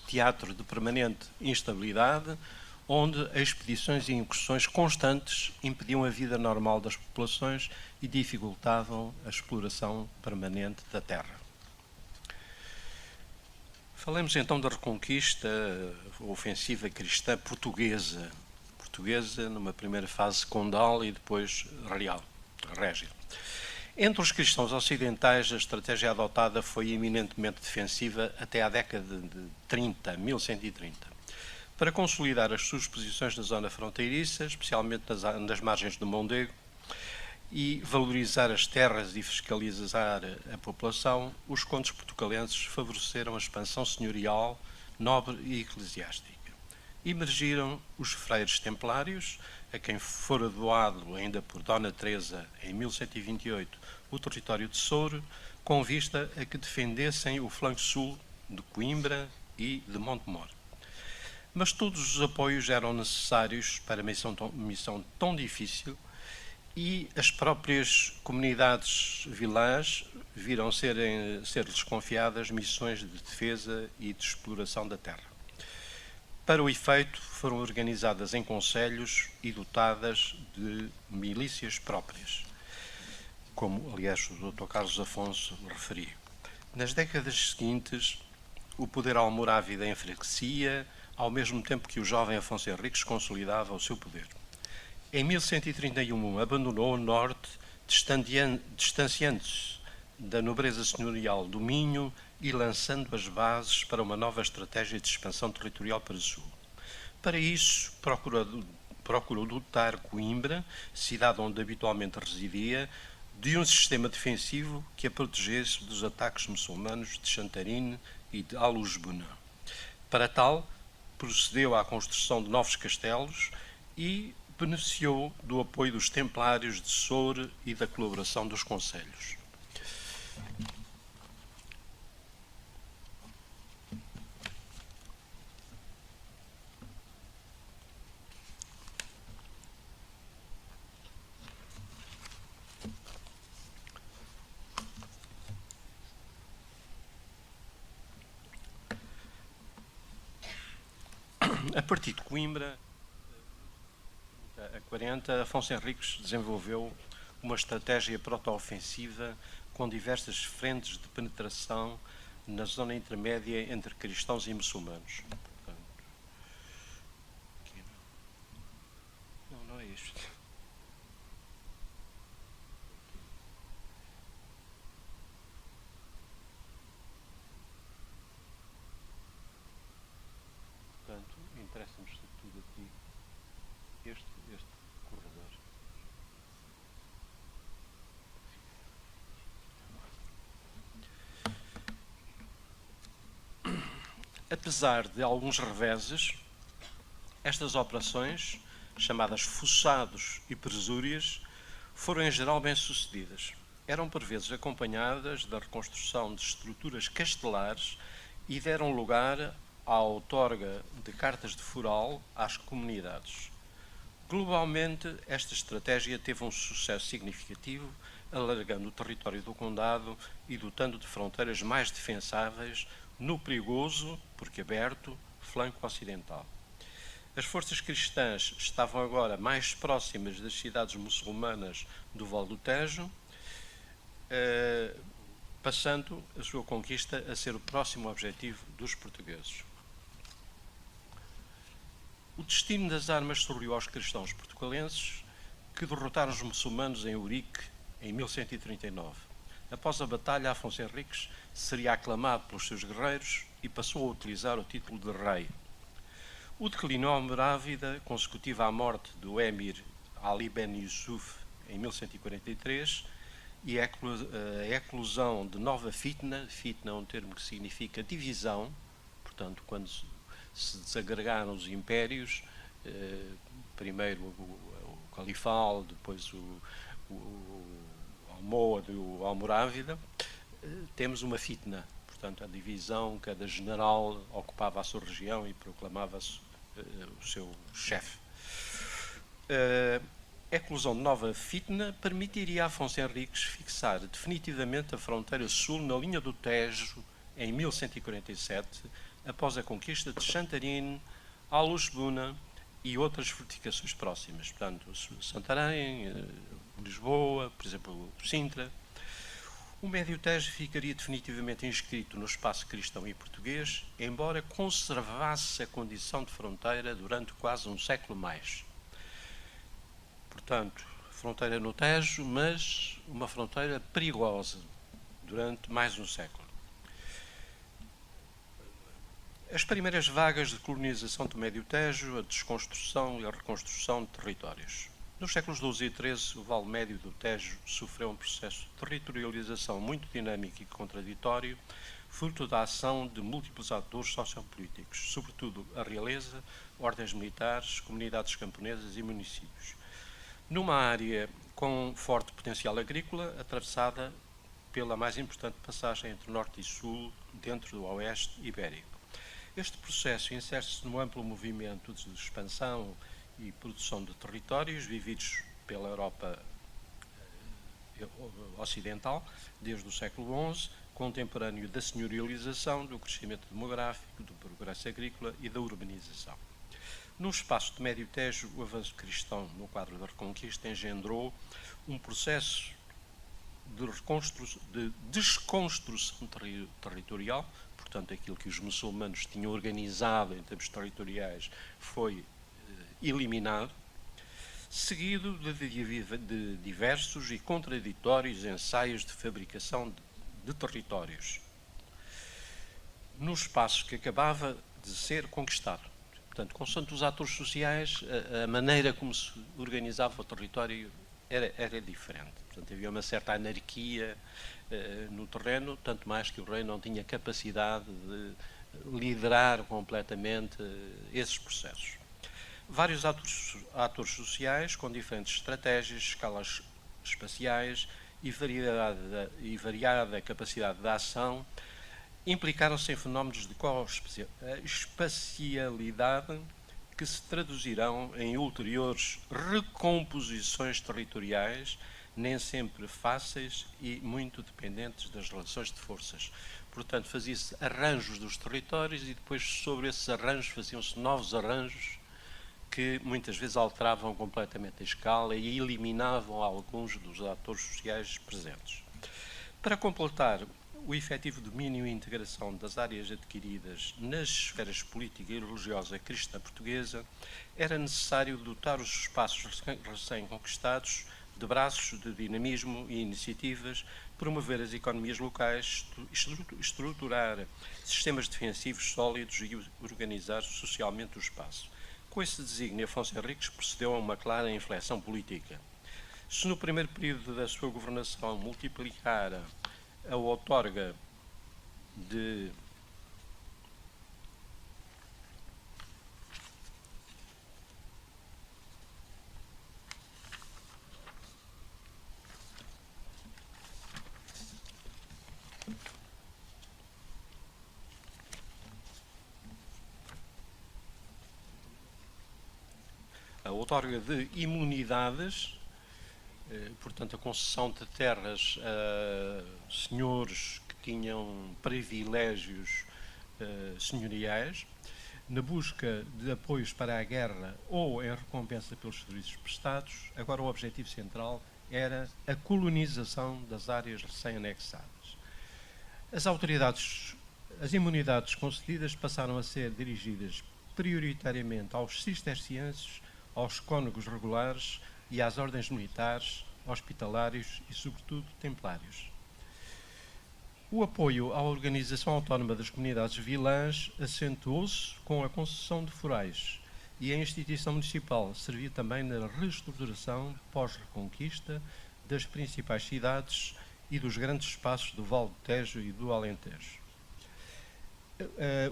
S4: teatro de permanente instabilidade, onde expedições e incursões constantes impediam a vida normal das populações e dificultavam a exploração permanente da terra. Falemos então da reconquista ofensiva cristã portuguesa. Portuguesa numa primeira fase condal e depois real, régia. Entre os cristãos ocidentais, a estratégia adotada foi eminentemente defensiva até à década de 1130. Para consolidar as suas posições na zona fronteiriça, especialmente nas margens do Mondego, e valorizar as terras e fiscalizar a população, os condes portucalenses favoreceram a expansão senhorial, nobre e eclesiástica. Emergiram os freiros templários, a quem fora doado ainda por Dona Teresa em 1128 o território de Soure, com vista a que defendessem o flanco sul de Coimbra e de Montemor. Mas todos os apoios eram necessários para uma missão tão difícil, e as próprias comunidades vilãs viram ser-lhes confiadas missões de defesa e de exploração da terra. Para o efeito, foram organizadas em concelhos e dotadas de milícias próprias, como, aliás, o Dr. Carlos Afonso referia. Nas décadas seguintes, o poder almorávida enfraquecia, ao mesmo tempo que o jovem Afonso Henriques consolidava o seu poder. Em 1131, abandonou o norte, distanciando-se da nobreza senhorial do Minho e lançando as bases para uma nova estratégia de expansão territorial para o Sul. Para isso, procurou dotar Coimbra, cidade onde habitualmente residia, de um sistema defensivo que a protegesse dos ataques muçulmanos de Santarém e de Al-Usbuna. Para tal, procedeu à construção de novos castelos e beneficiou do apoio dos templários de Soure e da colaboração dos concelhos. A partir de Coimbra, a 40, Afonso Henriques desenvolveu uma estratégia proto-ofensiva com diversas frentes de penetração na zona intermédia entre cristãos e muçulmanos. Portanto, não é isto. Portanto, interessa-nos tudo aqui este corredor. Apesar de alguns reveses, estas operações, chamadas fuçados e presúrias, foram em geral bem-sucedidas. Eram por vezes acompanhadas da reconstrução de estruturas castelares e deram lugar à outorga de cartas de foral às comunidades. Globalmente, esta estratégia teve um sucesso significativo, alargando o território do condado e dotando de fronteiras mais defensáveis no perigoso, porque aberto, flanco ocidental. As forças cristãs estavam agora mais próximas das cidades muçulmanas do Vale do Tejo, passando a sua conquista a ser o próximo objetivo dos portugueses. O destino das armas sorriu aos cristãos portugalenses, que derrotaram os muçulmanos em Urique em 1139. Após a batalha, Afonso Henriques seria aclamado pelos seus guerreiros e passou a utilizar o título de rei. O declínio almorávida, consecutivo à morte do Émir Ali Ben Yusuf em 1143, e a eclosão de nova fitna é um termo que significa divisão, portanto, quando se desagregaram os impérios, primeiro o Califal, depois o Almohade e o Almorávida, temos uma fitna, portanto, a divisão, cada general ocupava a sua região e proclamava-se o seu chefe. A eclosão de nova fitna permitiria a Afonso Henriques fixar definitivamente a fronteira sul na linha do Tejo em 1147, após a conquista de Santarém, Al-Usbuna e outras fortificações próximas, portanto, Santarém, Lisboa, por exemplo, Sintra. O Médio Tejo ficaria definitivamente inscrito no espaço cristão e português, embora conservasse a condição de fronteira durante quase um século mais. Portanto, fronteira no Tejo, mas uma fronteira perigosa durante mais um século. As primeiras vagas de colonização do Médio Tejo, a desconstrução e a reconstrução de territórios. Nos séculos XII e XIII, o Vale Médio do Tejo sofreu um processo de territorialização muito dinâmico e contraditório, fruto da ação de múltiplos atores sociopolíticos, sobretudo a realeza, ordens militares, comunidades camponesas e municípios. Numa área com forte potencial agrícola, atravessada pela mais importante passagem entre norte e sul, dentro do oeste ibérico. Este processo insere-se no amplo movimento de expansão e produção de territórios vividos pela Europa ocidental desde o século XI, contemporâneo da senhorialização, do crescimento demográfico, do progresso agrícola e da urbanização. No espaço de Médio Tejo, o avanço cristão no quadro da Reconquista engendrou um processo de desconstrução territorial, portanto, aquilo que os muçulmanos tinham organizado em termos territoriais foi eliminado, seguido de diversos e contraditórios ensaios de fabricação de territórios. no espaço que acabava de ser conquistado. Portanto, consoante os atores sociais, a maneira como se organizava o território era diferente. Portanto, havia uma certa anarquia no terreno, tanto mais que o rei não tinha capacidade de liderar completamente esses processos. Vários atores sociais, com diferentes estratégias, escalas espaciais e variada capacidade de ação, implicaram-se em fenómenos de co-espacialidade que se traduzirão em ulteriores recomposições territoriais, nem sempre fáceis e muito dependentes das relações de forças. Portanto, fazia-se arranjos dos territórios e depois sobre esses arranjos faziam-se novos arranjos que muitas vezes alteravam completamente a escala e eliminavam alguns dos atores sociais presentes. Para completar o efetivo domínio e integração das áreas adquiridas nas esferas política e religiosa cristã portuguesa, era necessário dotar os espaços recém-conquistados de braços de dinamismo e iniciativas, promover as economias locais, estruturar sistemas defensivos sólidos e organizar socialmente o espaço. Com esse desígnio, Afonso Henriques procedeu a uma clara inflexão política. Se no primeiro período da sua governação multiplicara a outorga de imunidades, portanto a concessão de terras a senhores que tinham privilégios senhoriais, na busca de apoios para a guerra ou em recompensa pelos serviços prestados. Agora o objetivo central era a colonização das áreas recém-anexadas. As imunidades concedidas passaram a ser dirigidas prioritariamente aos cistercienses, aos cônegos regulares e às ordens militares, hospitalários e, sobretudo, templários. O apoio à organização autónoma das comunidades vilãs acentuou-se com a concessão de forais e a instituição municipal serviu também na reestruturação pós-reconquista das principais cidades e dos grandes espaços do Vale do Tejo e do Alentejo.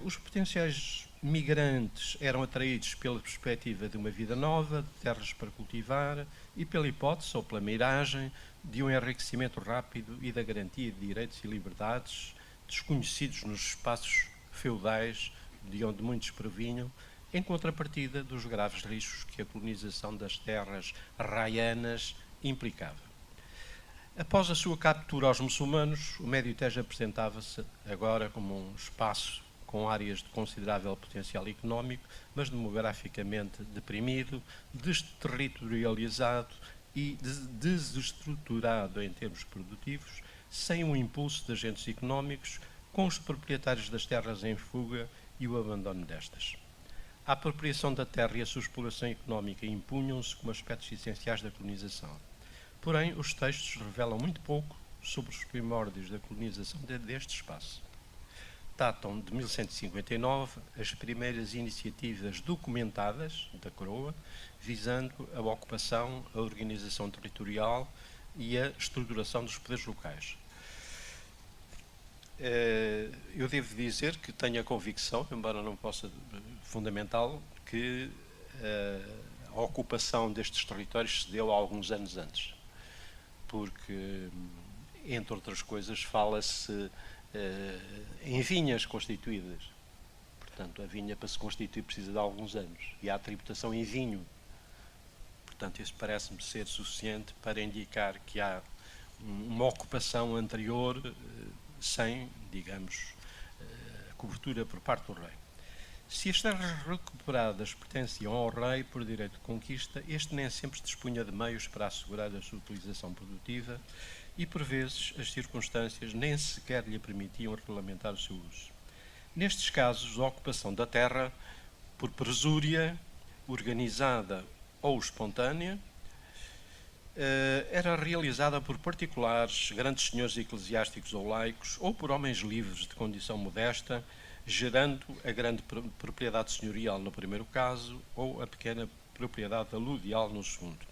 S4: Os potenciais migrantes eram atraídos pela perspectiva de uma vida nova, de terras para cultivar e pela hipótese ou pela miragem de um enriquecimento rápido e da garantia de direitos e liberdades desconhecidos nos espaços feudais de onde muitos provinham, em contrapartida dos graves riscos que a colonização das terras raianas implicava. Após a sua captura aos muçulmanos, o Médio Tejo apresentava-se agora como um espaço com áreas de considerável potencial económico, mas demograficamente deprimido, desterritorializado e desestruturado em termos produtivos, sem o impulso de agentes económicos, com os proprietários das terras em fuga e o abandono destas. A apropriação da terra e a sua exploração económica impunham-se como aspectos essenciais da colonização. Porém, os textos revelam muito pouco sobre os primórdios da colonização deste espaço. Datam de 1159 as primeiras iniciativas documentadas da coroa, visando a ocupação, a organização territorial e a estruturação dos poderes locais. Eu devo dizer que tenho a convicção, embora não possa fundamentá-lo, que a ocupação destes territórios se deu há alguns anos antes. Porque, entre outras coisas, fala-se em vinhas constituídas. Portanto, a vinha para se constituir precisa de alguns anos. E há tributação em vinho. Portanto, isso parece-me ser suficiente para indicar que há uma ocupação anterior sem, digamos, cobertura por parte do rei. Se as terras recuperadas pertenciam ao rei por direito de conquista, este nem sempre dispunha de meios para assegurar a sua utilização produtiva e, por vezes, as circunstâncias nem sequer lhe permitiam regulamentar o seu uso. Nestes casos, a ocupação da terra, por presúria, organizada ou espontânea, era realizada por particulares, grandes senhores eclesiásticos ou laicos, ou por homens livres de condição modesta, gerando a grande propriedade senhorial no primeiro caso ou a pequena propriedade aluvial no segundo.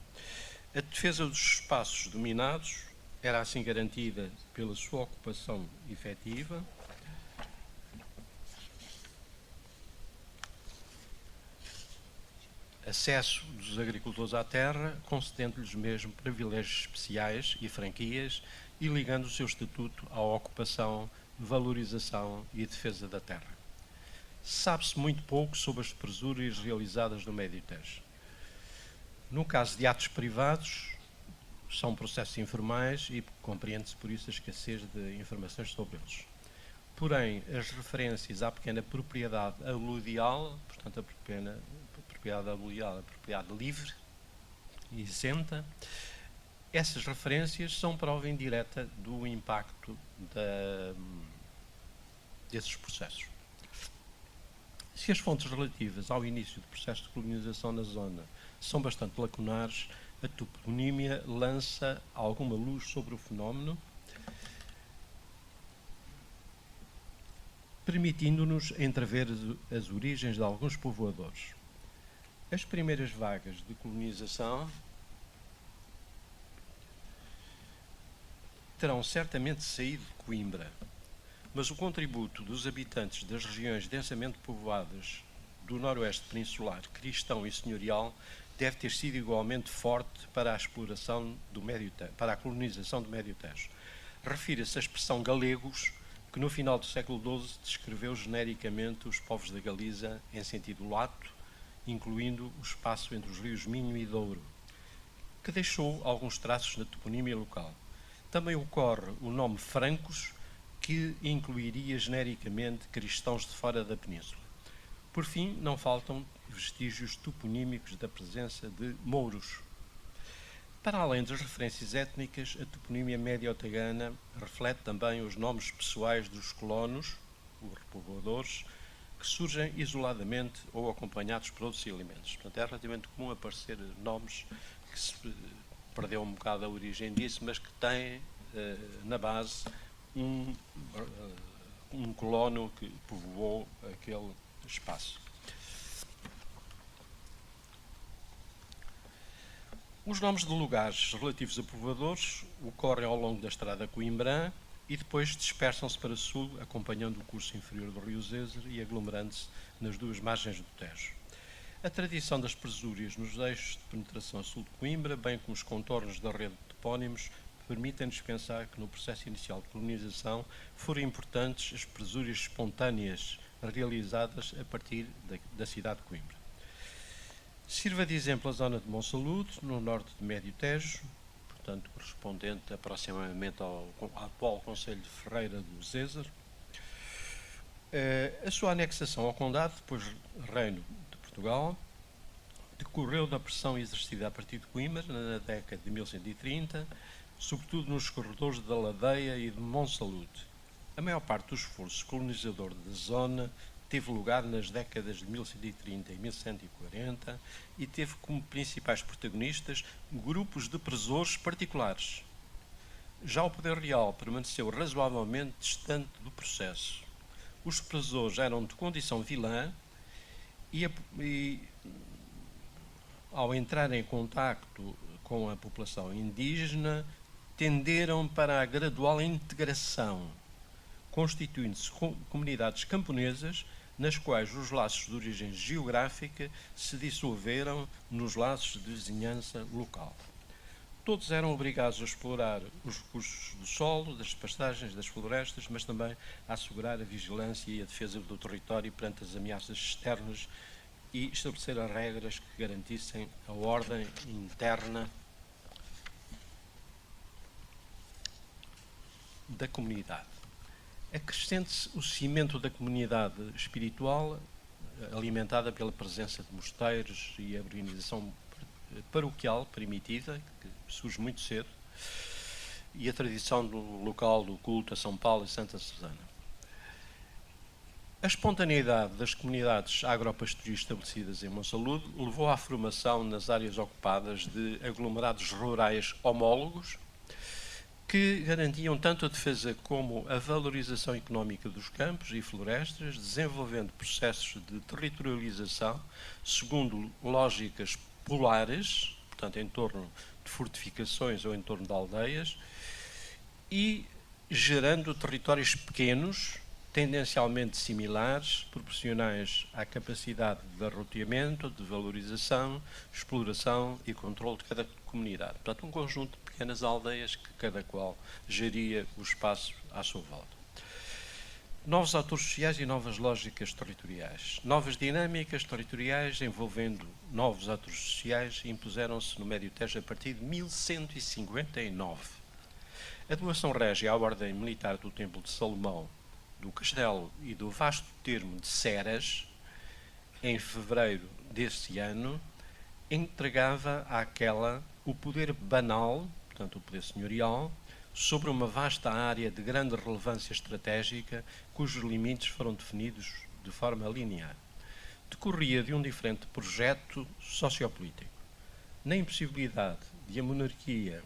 S4: A defesa dos espaços dominados era assim garantida pela sua ocupação efetiva, acesso dos agricultores à terra, concedendo-lhes mesmo privilégios especiais e franquias e ligando o seu estatuto à ocupação, valorização e defesa da terra. Sabe-se muito pouco sobre as presúrias realizadas no Médio Tejo. No caso de atos privados, são processos informais e compreende-se por isso a escassez de informações sobre eles. Porém, as referências à pequena propriedade aluvial, portanto a pequena propriedade aluvial, a propriedade livre e isenta, essas referências são prova indireta do impacto desses processos. Se as fontes relativas ao início do processo de colonização na zona são bastante lacunares, a toponímia lança alguma luz sobre o fenómeno, permitindo-nos entrever as origens de alguns povoadores. As primeiras vagas de colonização terão certamente saído de Coimbra, mas o contributo dos habitantes das regiões densamente povoadas do noroeste peninsular, cristão e senhorial, deve ter sido igualmente forte para a exploração do Médio Tejo, para a colonização do Médio Tejo. Refira-se a expressão galegos, que no final do século XII descreveu genericamente os povos da Galiza em sentido lato, incluindo o espaço entre os rios Minho e Douro, que deixou alguns traços na toponímia local. Também ocorre o nome francos, que incluiria genericamente cristãos de fora da península. Por fim, não faltam vestígios toponímicos da presença de mouros. Para além das referências étnicas, a toponímia médio-otagana reflete também os nomes pessoais dos colonos, os repovoadores, que surgem isoladamente ou acompanhados por outros elementos. Portanto, é relativamente comum aparecer nomes que se perdeu um bocado a origem disso, mas que têm na base um colono que povoou aquele espaço. Os nomes de lugares relativos a povoadores ocorrem ao longo da estrada Coimbrã e depois dispersam-se para sul, acompanhando o curso inferior do rio Zezer e aglomerando-se nas duas margens do Tejo. A tradição das presúrias nos eixos de penetração a sul de Coimbra, bem como os contornos da rede de topónimos, permitem-nos pensar que no processo inicial de colonização foram importantes as presúrias espontâneas realizadas a partir da cidade de Coimbra. Sirva de exemplo a zona de Monsalude, no norte de Médio Tejo, portanto correspondente aproximadamente ao atual concelho de Ferreira do Zezer. A sua anexação ao condado, depois Reino de Portugal, decorreu da pressão exercida a partir de Coimbra na década de 1130, sobretudo nos corredores da Ladeia e de Monsalude. A maior parte do esforço colonizador da zona teve lugar nas décadas de 1130 e 1140 e teve como principais protagonistas grupos de presores particulares. Já o poder real permaneceu razoavelmente distante do processo. Os presores eram de condição vilã e ao entrar em contacto com a população indígena, tenderam para a gradual integração, constituindo-se comunidades camponesas nas quais os laços de origem geográfica se dissolveram nos laços de vizinhança local. Todos eram obrigados a explorar os recursos do solo, das pastagens, das florestas, mas também a assegurar a vigilância e a defesa do território perante as ameaças externas e estabelecer as regras que garantissem a ordem interna da comunidade. Acrescente-se o cimento da comunidade espiritual, alimentada pela presença de mosteiros e a organização paroquial primitiva, que surge muito cedo, e a tradição do local do culto a São Paulo e Santa Susana. A espontaneidade das comunidades agropastorias estabelecidas em Monsalude levou à formação nas áreas ocupadas de aglomerados rurais homólogos, que garantiam tanto a defesa como a valorização económica dos campos e florestas, desenvolvendo processos de territorialização segundo lógicas polares, portanto, em torno de fortificações ou em torno de aldeias, e gerando territórios pequenos, tendencialmente similares, proporcionais à capacidade de arroteamento, de valorização, exploração e controle de cada comunidade. Portanto, um conjunto de pequenas aldeias que cada qual geria o espaço à sua volta. Novos atores sociais e novas lógicas territoriais. Novas dinâmicas territoriais envolvendo novos atores sociais impuseram-se no Médio Tejo a partir de 1159. A doação régia à Ordem Militar do Templo de Salomão, do Castelo e do vasto termo de Ceras, em fevereiro desse ano, entregava àquela o poder banal, portanto o poder senhorial, sobre uma vasta área de grande relevância estratégica, cujos limites foram definidos de forma linear. Decorria de um diferente projeto sociopolítico. Na impossibilidade de a monarquia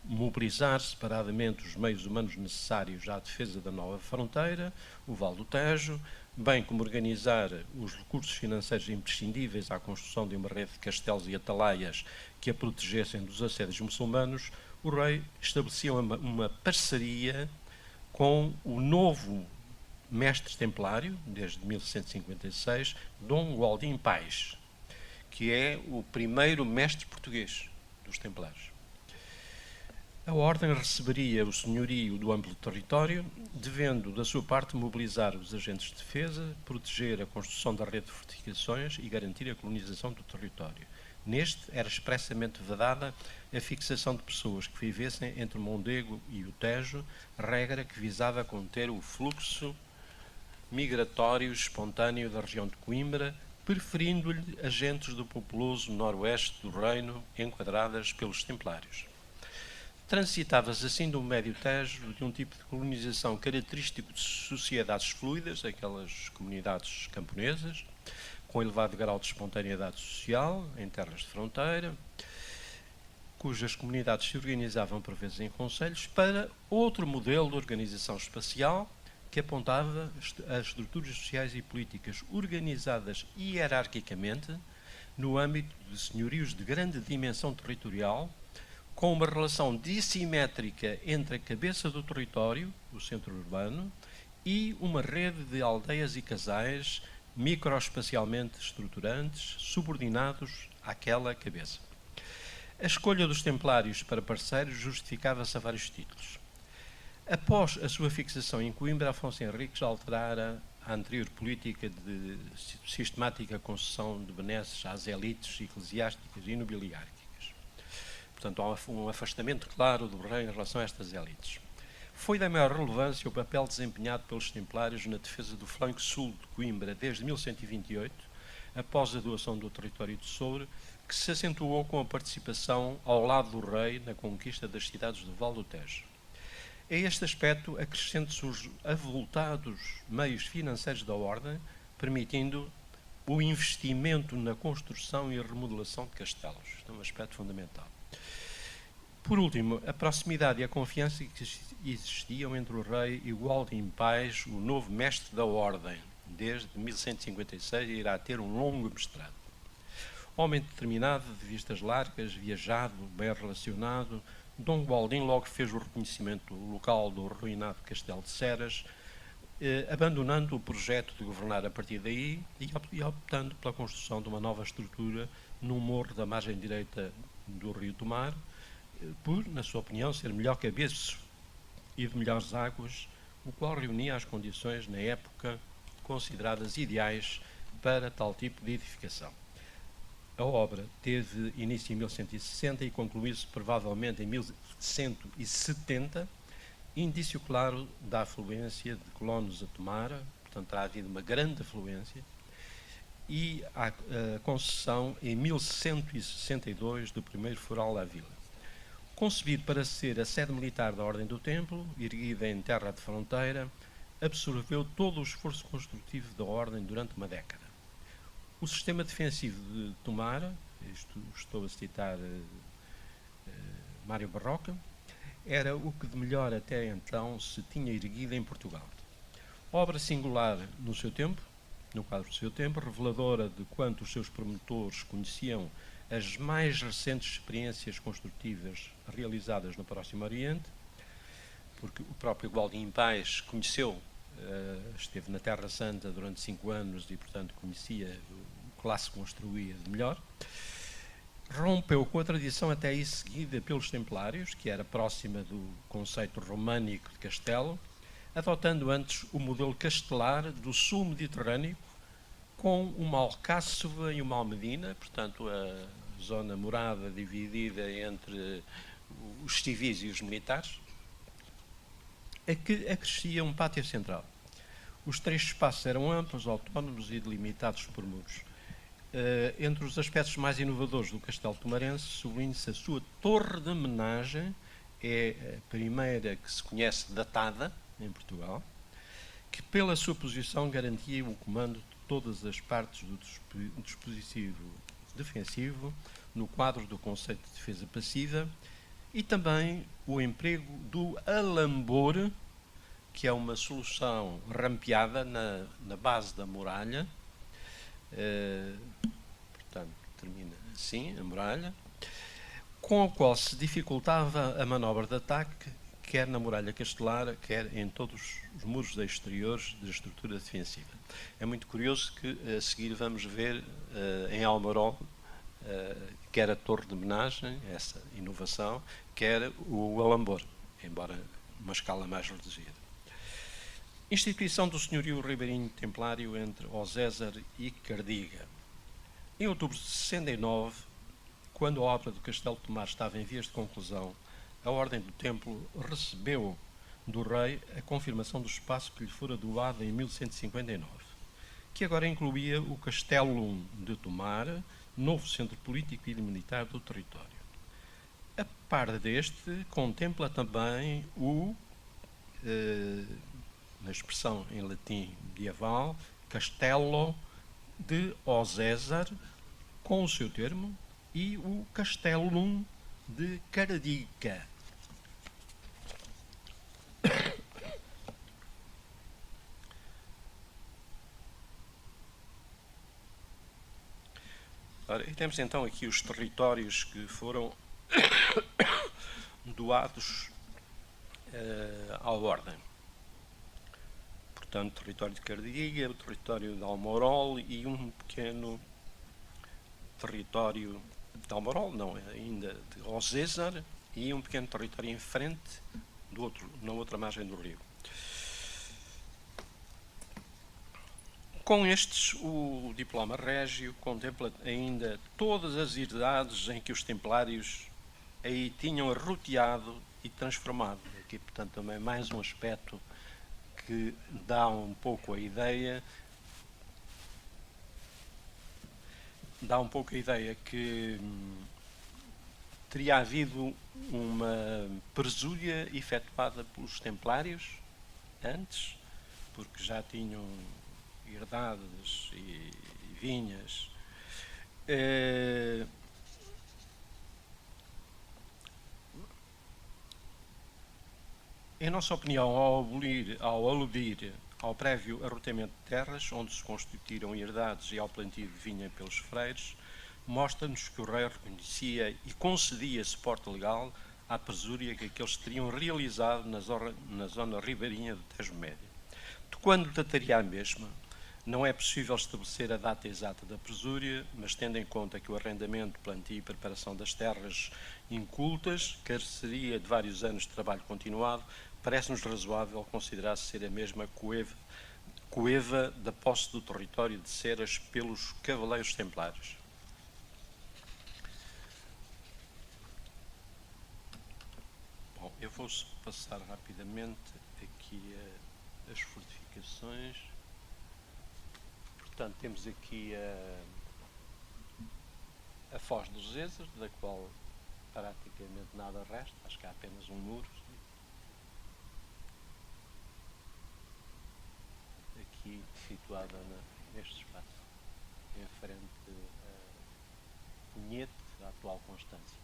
S4: mobilizar separadamente os meios humanos necessários à defesa da nova fronteira, o Vale do Tejo, bem como organizar os recursos financeiros imprescindíveis à construção de uma rede de castelos e atalaias que a protegessem dos assédios muçulmanos, o rei estabelecia uma parceria com o novo mestre templário, desde 1156, Dom Gualdim Pais, que é o primeiro mestre português dos templários. A Ordem receberia o senhorio do amplo território, devendo, da sua parte, mobilizar os agentes de defesa, proteger a construção da rede de fortificações e garantir a colonização do território. Neste, era expressamente vedada a fixação de pessoas que vivessem entre o Mondego e o Tejo, regra que visava conter o fluxo migratório espontâneo da região de Coimbra, preferindo-lhe agentes do populoso noroeste do reino, enquadradas pelos templários. Transitava-se assim do Médio Tejo de um tipo de colonização característico de sociedades fluidas, aquelas comunidades camponesas, com elevado grau de espontaneidade social em terras de fronteira, cujas comunidades se organizavam por vezes em concelhos, para outro modelo de organização espacial que apontava as estruturas sociais e políticas organizadas hierarquicamente no âmbito de senhorios de grande dimensão territorial, com uma relação dissimétrica entre a cabeça do território, o centro urbano, e uma rede de aldeias e casais microespacialmente estruturantes, subordinados àquela cabeça. A escolha dos templários para parceiros justificava-se a vários títulos. Após a sua fixação em Coimbra, Afonso Henriques alterara a anterior política de sistemática concessão de benesses às elites eclesiásticas e nobiliárquicas. Portanto, há um afastamento claro do rei em relação a estas elites. Foi da maior relevância o papel desempenhado pelos templários na defesa do flanco sul de Coimbra desde 1128, após a doação do território de Soure, que se acentuou com a participação ao lado do rei na conquista das cidades do Vale do Tejo. A este aspecto acrescente-se os avultados meios financeiros da Ordem, permitindo o investimento na construção e remodelação de castelos. Este é um aspecto fundamental. Por último, a proximidade e a confiança que existiam entre o rei e Gualdim Pais, o novo mestre da Ordem. Desde 1156 irá ter um longo mestrado. Homem determinado, de vistas largas, viajado, bem relacionado, Dom Gualdim logo fez o reconhecimento local do arruinado Castelo de Ceras, abandonando o projeto de governar a partir daí e optando pela construção de uma nova estrutura no morro da margem direita do rio Tomar, por, na sua opinião, ser melhor cabeço e de melhores águas, o qual reunia as condições, na época, consideradas ideais para tal tipo de edificação. A obra teve início em 1160 e concluiu-se provavelmente em 1170, indício claro da afluência de colonos a Tomara, portanto terá havido uma grande afluência, e a concessão em 1162 do primeiro foral à vila. Concebido para ser a sede militar da Ordem do Templo, erguida em terra de fronteira, absorveu todo o esforço construtivo da Ordem durante uma década. O sistema defensivo de Tomara, estou a citar Mário Barroca, era o que de melhor até então se tinha erguido em Portugal. Obra singular no seu tempo, no quadro do seu tempo, reveladora de quanto os seus promotores conheciam as mais recentes experiências construtivas realizadas no Próximo Oriente, porque o próprio Gualdim Paz conheceu, esteve na Terra Santa durante 5 anos e, portanto, conhecia o que lá se construía de melhor. Rompeu com a tradição até aí seguida pelos Templários, que era próxima do conceito românico de castelo, adotando antes o modelo castelar do sul mediterrâneo, com uma alcáçova e uma almedina, portanto a zona morada dividida entre os civis e os militares, a que acrescia um pátio central. Os 3 espaços eram amplos, autónomos e delimitados por muros. Entre os aspectos mais inovadores do Castelo Tomarense, sublinha-se a sua torre de homenagem, é a primeira que se conhece datada em Portugal, que pela sua posição garantia o comando de todas as partes do dispositivo defensivo no quadro do conceito de defesa passiva e também o emprego do alambor, que é uma solução rampeada na base da muralha. Portanto, termina assim a muralha, com a qual se dificultava a manobra de ataque, quer na muralha castelar, quer em todos os muros exteriores da estrutura defensiva. É muito curioso que a seguir vamos ver em Almarol, quer a torre de homenagem, essa inovação, quer o alambor, embora uma escala mais reduzida. Instituição do senhorio ribeirinho templário entre Osésar e Cardiga. Em outubro de 69, quando a obra do Castelo de Tomar estava em vias de conclusão, a Ordem do Templo recebeu do rei a confirmação do espaço que lhe fora doado em 1159, que agora incluía o Castelo de Tomar, novo centro político e militar do território. A par deste, contempla também na expressão em latim medieval, Castello de Osésar, com o seu termo, e o Castellum de Cardiga. Ora, e temos então aqui os territórios que foram doados à Ordem. Portanto, o território de Cardiga, o território de Almorol e um pequeno território de Almorol, não, ainda de Osésar, e um pequeno território em frente, na outra margem do rio. Com estes, o diploma régio contempla ainda todas as idades em que os templários aí tinham arroteado e transformado. Aqui, portanto, também mais um aspecto que dá um pouco a ideia que teria havido uma presúlia efetuada pelos templários antes, porque já tinham herdades e vinhas. Em nossa opinião, ao aludir ao prévio arrotamento de terras, onde se constituíram herdades e ao plantio de vinha pelos freiros, mostra-nos que o rei reconhecia e concedia suporte legal à presúria que aqueles teriam realizado na zona ribeirinha do Tejo Médio. De quando dataria a mesma, não é possível estabelecer a data exata da presúria, mas tendo em conta que o arrendamento, plantio e preparação das terras incultas careceria de vários anos de trabalho continuado, parece-nos razoável considerar-se ser a mesma coeva da posse do território de Ceras pelos cavaleiros templários. Bom, eu vou passar rapidamente aqui as fortificações. Portanto, temos aqui a Foz dos Zézares, da qual praticamente nada resta, acho que há apenas um muro. Aqui situada neste espaço, em frente a Cunhete, a atual Constância.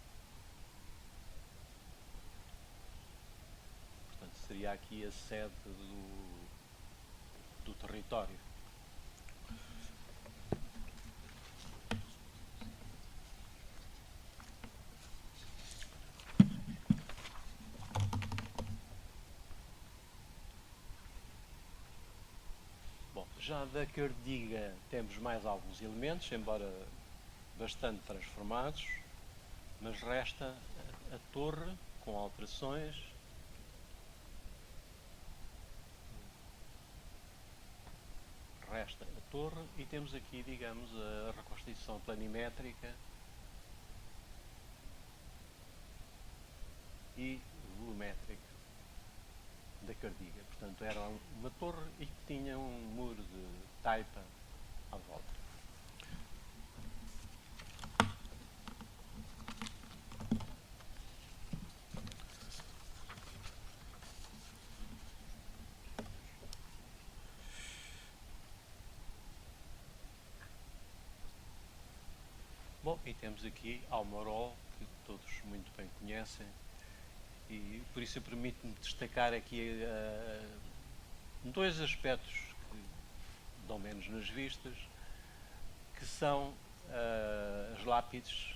S4: Portanto, seria aqui a sede do território. Bom, já da Cardiga temos mais alguns elementos, embora bastante transformados, mas resta a torre com alterações. Resta a torre e temos aqui, digamos, a reconstituição planimétrica e volumétrica da Cardiga. Portanto, era uma torre e que tinha um muro de taipa à volta. Bom, e temos aqui Almorol, que todos muito bem conhecem, e por isso permite-me destacar aqui dois aspectos que dão menos nas vistas, que são as lápides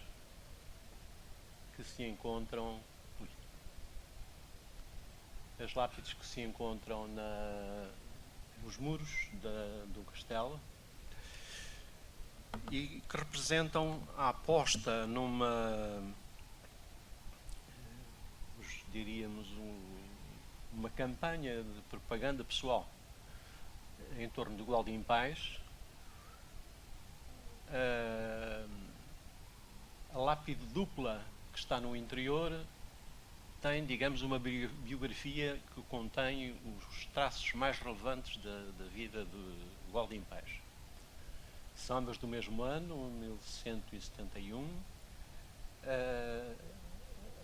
S4: que se encontram nos muros do castelo, e que representam a aposta diríamos, uma campanha de propaganda pessoal em torno do Gualdim Pais. A lápide dupla que está no interior tem, digamos, uma biografia que contém os traços mais relevantes da vida de Gualdim Pais. São ambas do mesmo ano, 1171.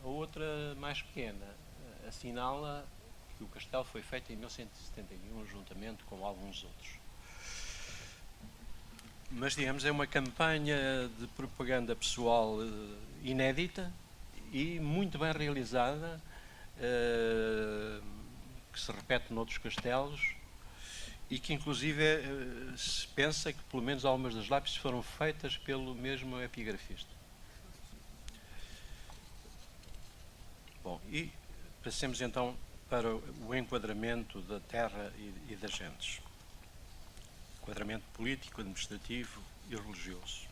S4: A outra, mais pequena, assinala que o castelo foi feito em 1171, juntamente com alguns outros. Mas, digamos, é uma campanha de propaganda pessoal inédita e muito bem realizada, que se repete noutros castelos, e que inclusive se pensa que pelo menos algumas das lápides foram feitas pelo mesmo epigrafista. Bom, e passemos então para o enquadramento da terra e das gentes. Enquadramento político, administrativo e religioso.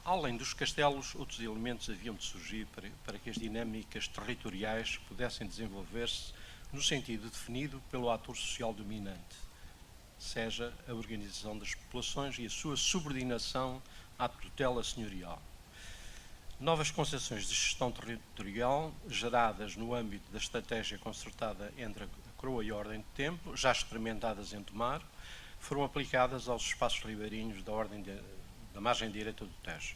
S4: Além dos castelos, outros elementos haviam de surgir para que as dinâmicas territoriais pudessem desenvolver-se no sentido definido pelo ator social dominante, seja a organização das populações e a sua subordinação à tutela senhorial. Novas concepções de gestão territorial, geradas no âmbito da estratégia concertada entre a coroa e a ordem do templo, já experimentadas em Tomar, foram aplicadas aos espaços ribeirinhos da margem direita do Tejo.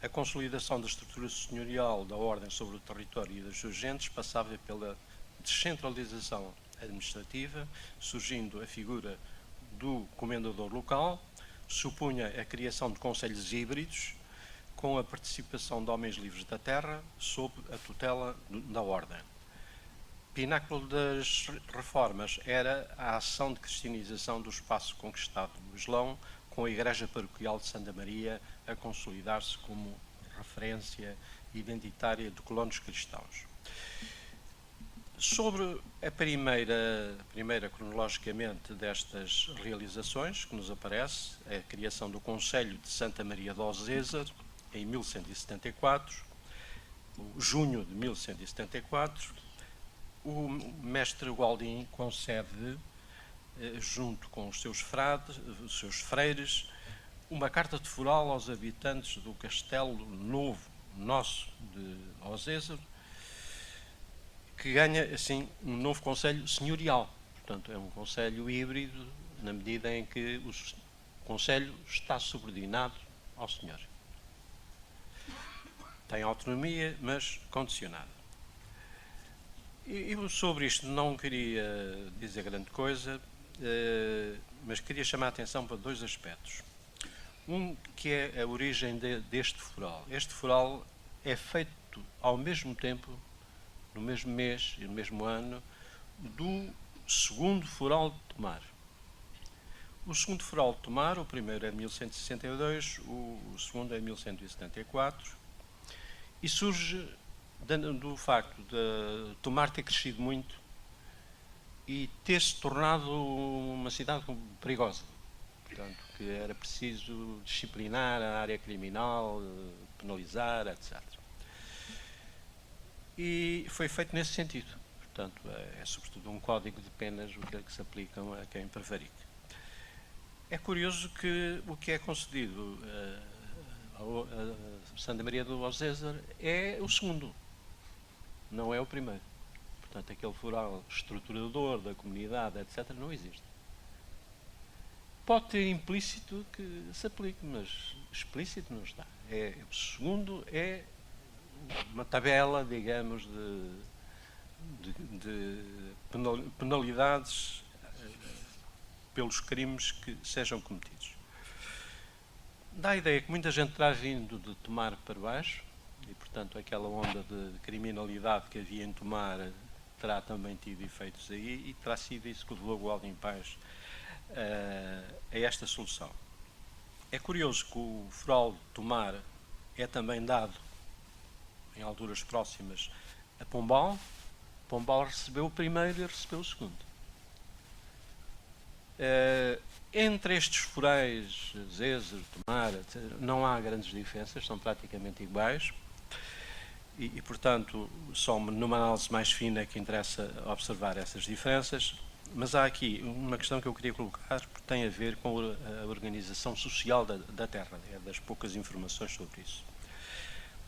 S4: A consolidação da estrutura senhorial da ordem sobre o território e das suas gentes passava pela descentralização administrativa, surgindo a figura do comendador local, supunha a criação de conselhos híbridos, com a participação de homens livres da terra, sob a tutela da ordem. Pináculo das reformas era a ação de cristianização do espaço conquistado no Islão, com a Igreja Paroquial de Santa Maria a consolidar-se como referência identitária de colonos cristãos. Sobre a primeira cronologicamente destas realizações que nos aparece, a criação do Conselho de Santa Maria de Osésar, em 1174, junho de 1174, o mestre Gualdim concede, junto com os seus freires, uma carta de foral aos habitantes do castelo novo, nosso, de Osésar, que ganha, assim, um novo conselho senhorial. Portanto, é um conselho híbrido, na medida em que o conselho está subordinado ao senhor. Tem autonomia, mas condicionada. Eu sobre isto não queria dizer grande coisa, mas queria chamar a atenção para dois aspectos. Um, que é a origem deste foral. Este foral é feito feito ao mesmo tempo, no mesmo mês e no mesmo ano, do segundo Foral de Tomar. O segundo Foral de Tomar, o primeiro é de 1162, o segundo é de 1174, e surge do facto de Tomar ter crescido muito e ter-se tornado uma cidade perigosa. Portanto, que era preciso disciplinar a área criminal, penalizar, etc. E foi feito nesse sentido. Portanto, é sobretudo um código de penas o que se aplicam a quem prevarique. É curioso que o que é concedido a Santa Maria do César é o segundo, não é o primeiro. Portanto, aquele foral estruturador da comunidade, etc., não existe. Pode ter implícito que se aplique, mas explícito não está. O segundo é uma tabela, digamos, de penalidades pelos crimes que sejam cometidos. Dá a ideia que muita gente terá vindo de Tomar para baixo e, portanto, aquela onda de criminalidade que havia em Tomar terá também tido efeitos aí e terá sido isso que levou o Alto em Paz a esta solução. É curioso que o Foral de Tomar é também dado, em alturas próximas, a Pombal. Pombal recebeu o primeiro e recebeu o segundo. Entre estes forais, César, Tomar, etc., não há grandes diferenças, são praticamente iguais e, portanto, só numa análise mais fina é que interessa observar essas diferenças, mas há aqui uma questão que eu queria colocar, porque tem a ver com a organização social da terra, é das poucas informações sobre isso.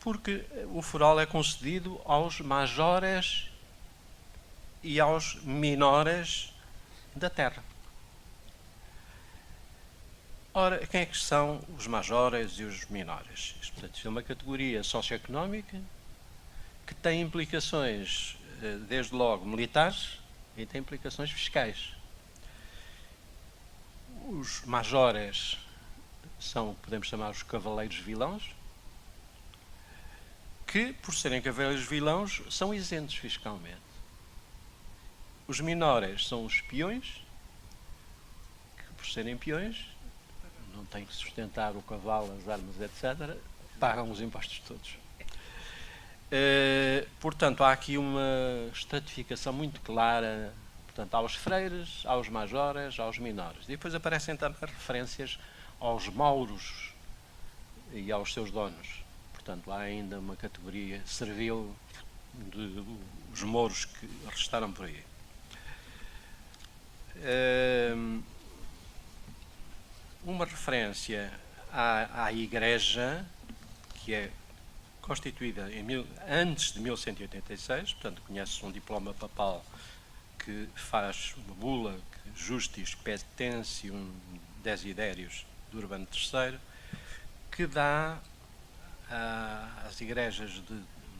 S4: Porque o foral é concedido aos majores e aos minores da terra. Ora, quem é que são os majores e os menores? Portanto, é uma categoria socioeconómica que tem implicações, desde logo, militares e tem implicações fiscais. Os majores são, podemos chamar, os cavaleiros vilãos, que, por serem cavaleiros vilãos, são isentos fiscalmente. Os menores são os peões, que, por serem peões, não têm que sustentar o cavalo, as armas, etc., pagam os impostos todos. Portanto, há aqui uma estratificação muito clara, portanto, aos freiras, aos majores, aos menores. E depois aparecem também referências aos mauros e aos seus donos. Portanto, há ainda uma categoria servil dos mouros que restaram por aí. Uma referência à Igreja, que é constituída antes de 1186, portanto, conhece-se um diploma papal que faz uma bula, que Justis Petentium Desiderius de Urbano III, que dá às igrejas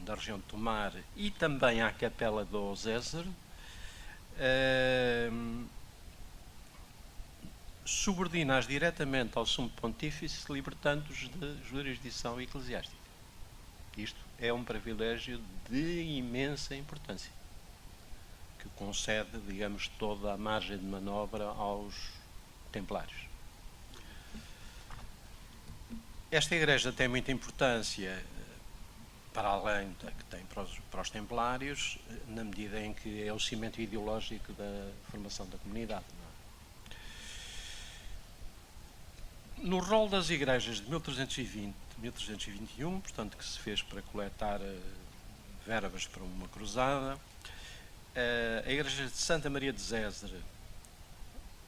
S4: da região de Tomar e também à Capela do César subordina-as diretamente ao Sumo Pontífice, libertando-os de jurisdição eclesiástica. Isto é um privilégio de imensa importância, que concede, digamos, toda a margem de manobra aos templários. Esta igreja tem muita importância, para além da que tem para os templários, na medida em que é o cimento ideológico da formação da comunidade. No rol das igrejas de 1320 e 1321, portanto, que se fez para coletar verbas para uma cruzada, a igreja de Santa Maria de César,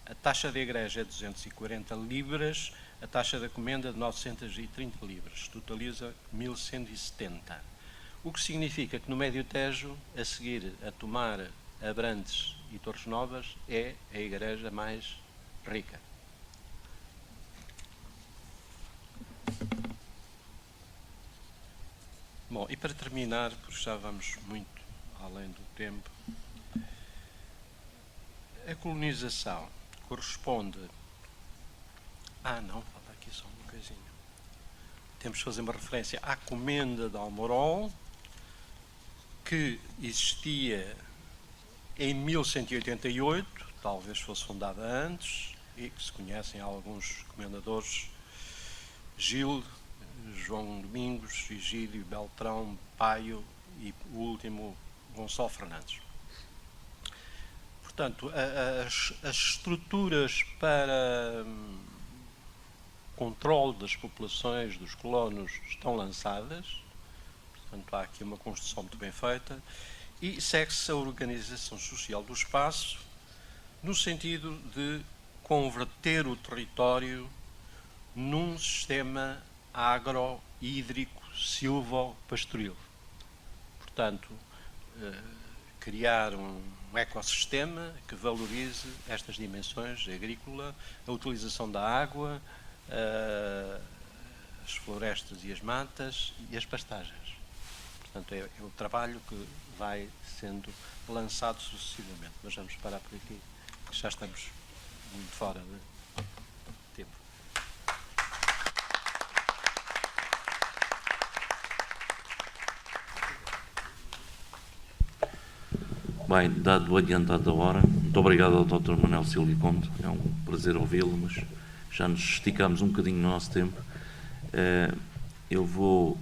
S4: a taxa da igreja é 240 libras, a taxa da comenda de 930 libras, totaliza 1170. O que significa que no Médio Tejo, a seguir a Tomar, Abrantes e Torres Novas, é a igreja mais rica. Bom, e para terminar, porque já vamos muito além do tempo, a colonização corresponde... não, falta aqui só uma coisinha. Temos de fazer uma referência à comenda de Almorol, que existia em 1188, talvez fosse fundada antes, e que se conhecem alguns comendadores, Gil, João Domingos, Egídio, Beltrão, Paio e o último, Gonçalo Fernandes. Portanto, as estruturas para controle das populações dos colonos estão lançadas, portanto há aqui uma construção muito bem feita, e segue-se a organização social do espaço no sentido de converter o território num sistema agro-hídrico silvo-pastoril. Portanto, criar um ecossistema que valorize estas dimensões agrícola, a utilização da água, as florestas e as matas e as pastagens. Portanto, é o trabalho que vai sendo lançado sucessivamente. Mas vamos parar por aqui, que já estamos muito fora de tempo.
S1: Bem, dado o adiantado da hora, muito obrigado ao Dr. Manuel Silva Conde, é um prazer ouvi-lo, mas já nos esticámos um bocadinho no nosso tempo. Eu vou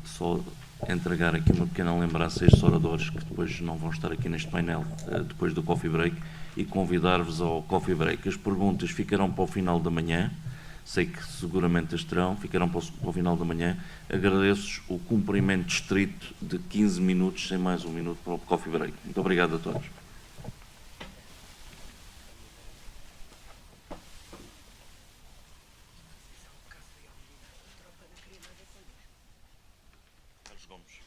S1: só entregar aqui uma pequena lembrança a estes oradores que depois não vão estar aqui neste painel depois do coffee break e convidar-vos ao coffee break. As perguntas ficarão para o final da manhã, sei que seguramente as terão, ficarão para o final da manhã. Agradeço-vos o cumprimento estrito de 15 minutos, sem mais um minuto para o coffee break. Muito obrigado a todos. Carlos Gomes.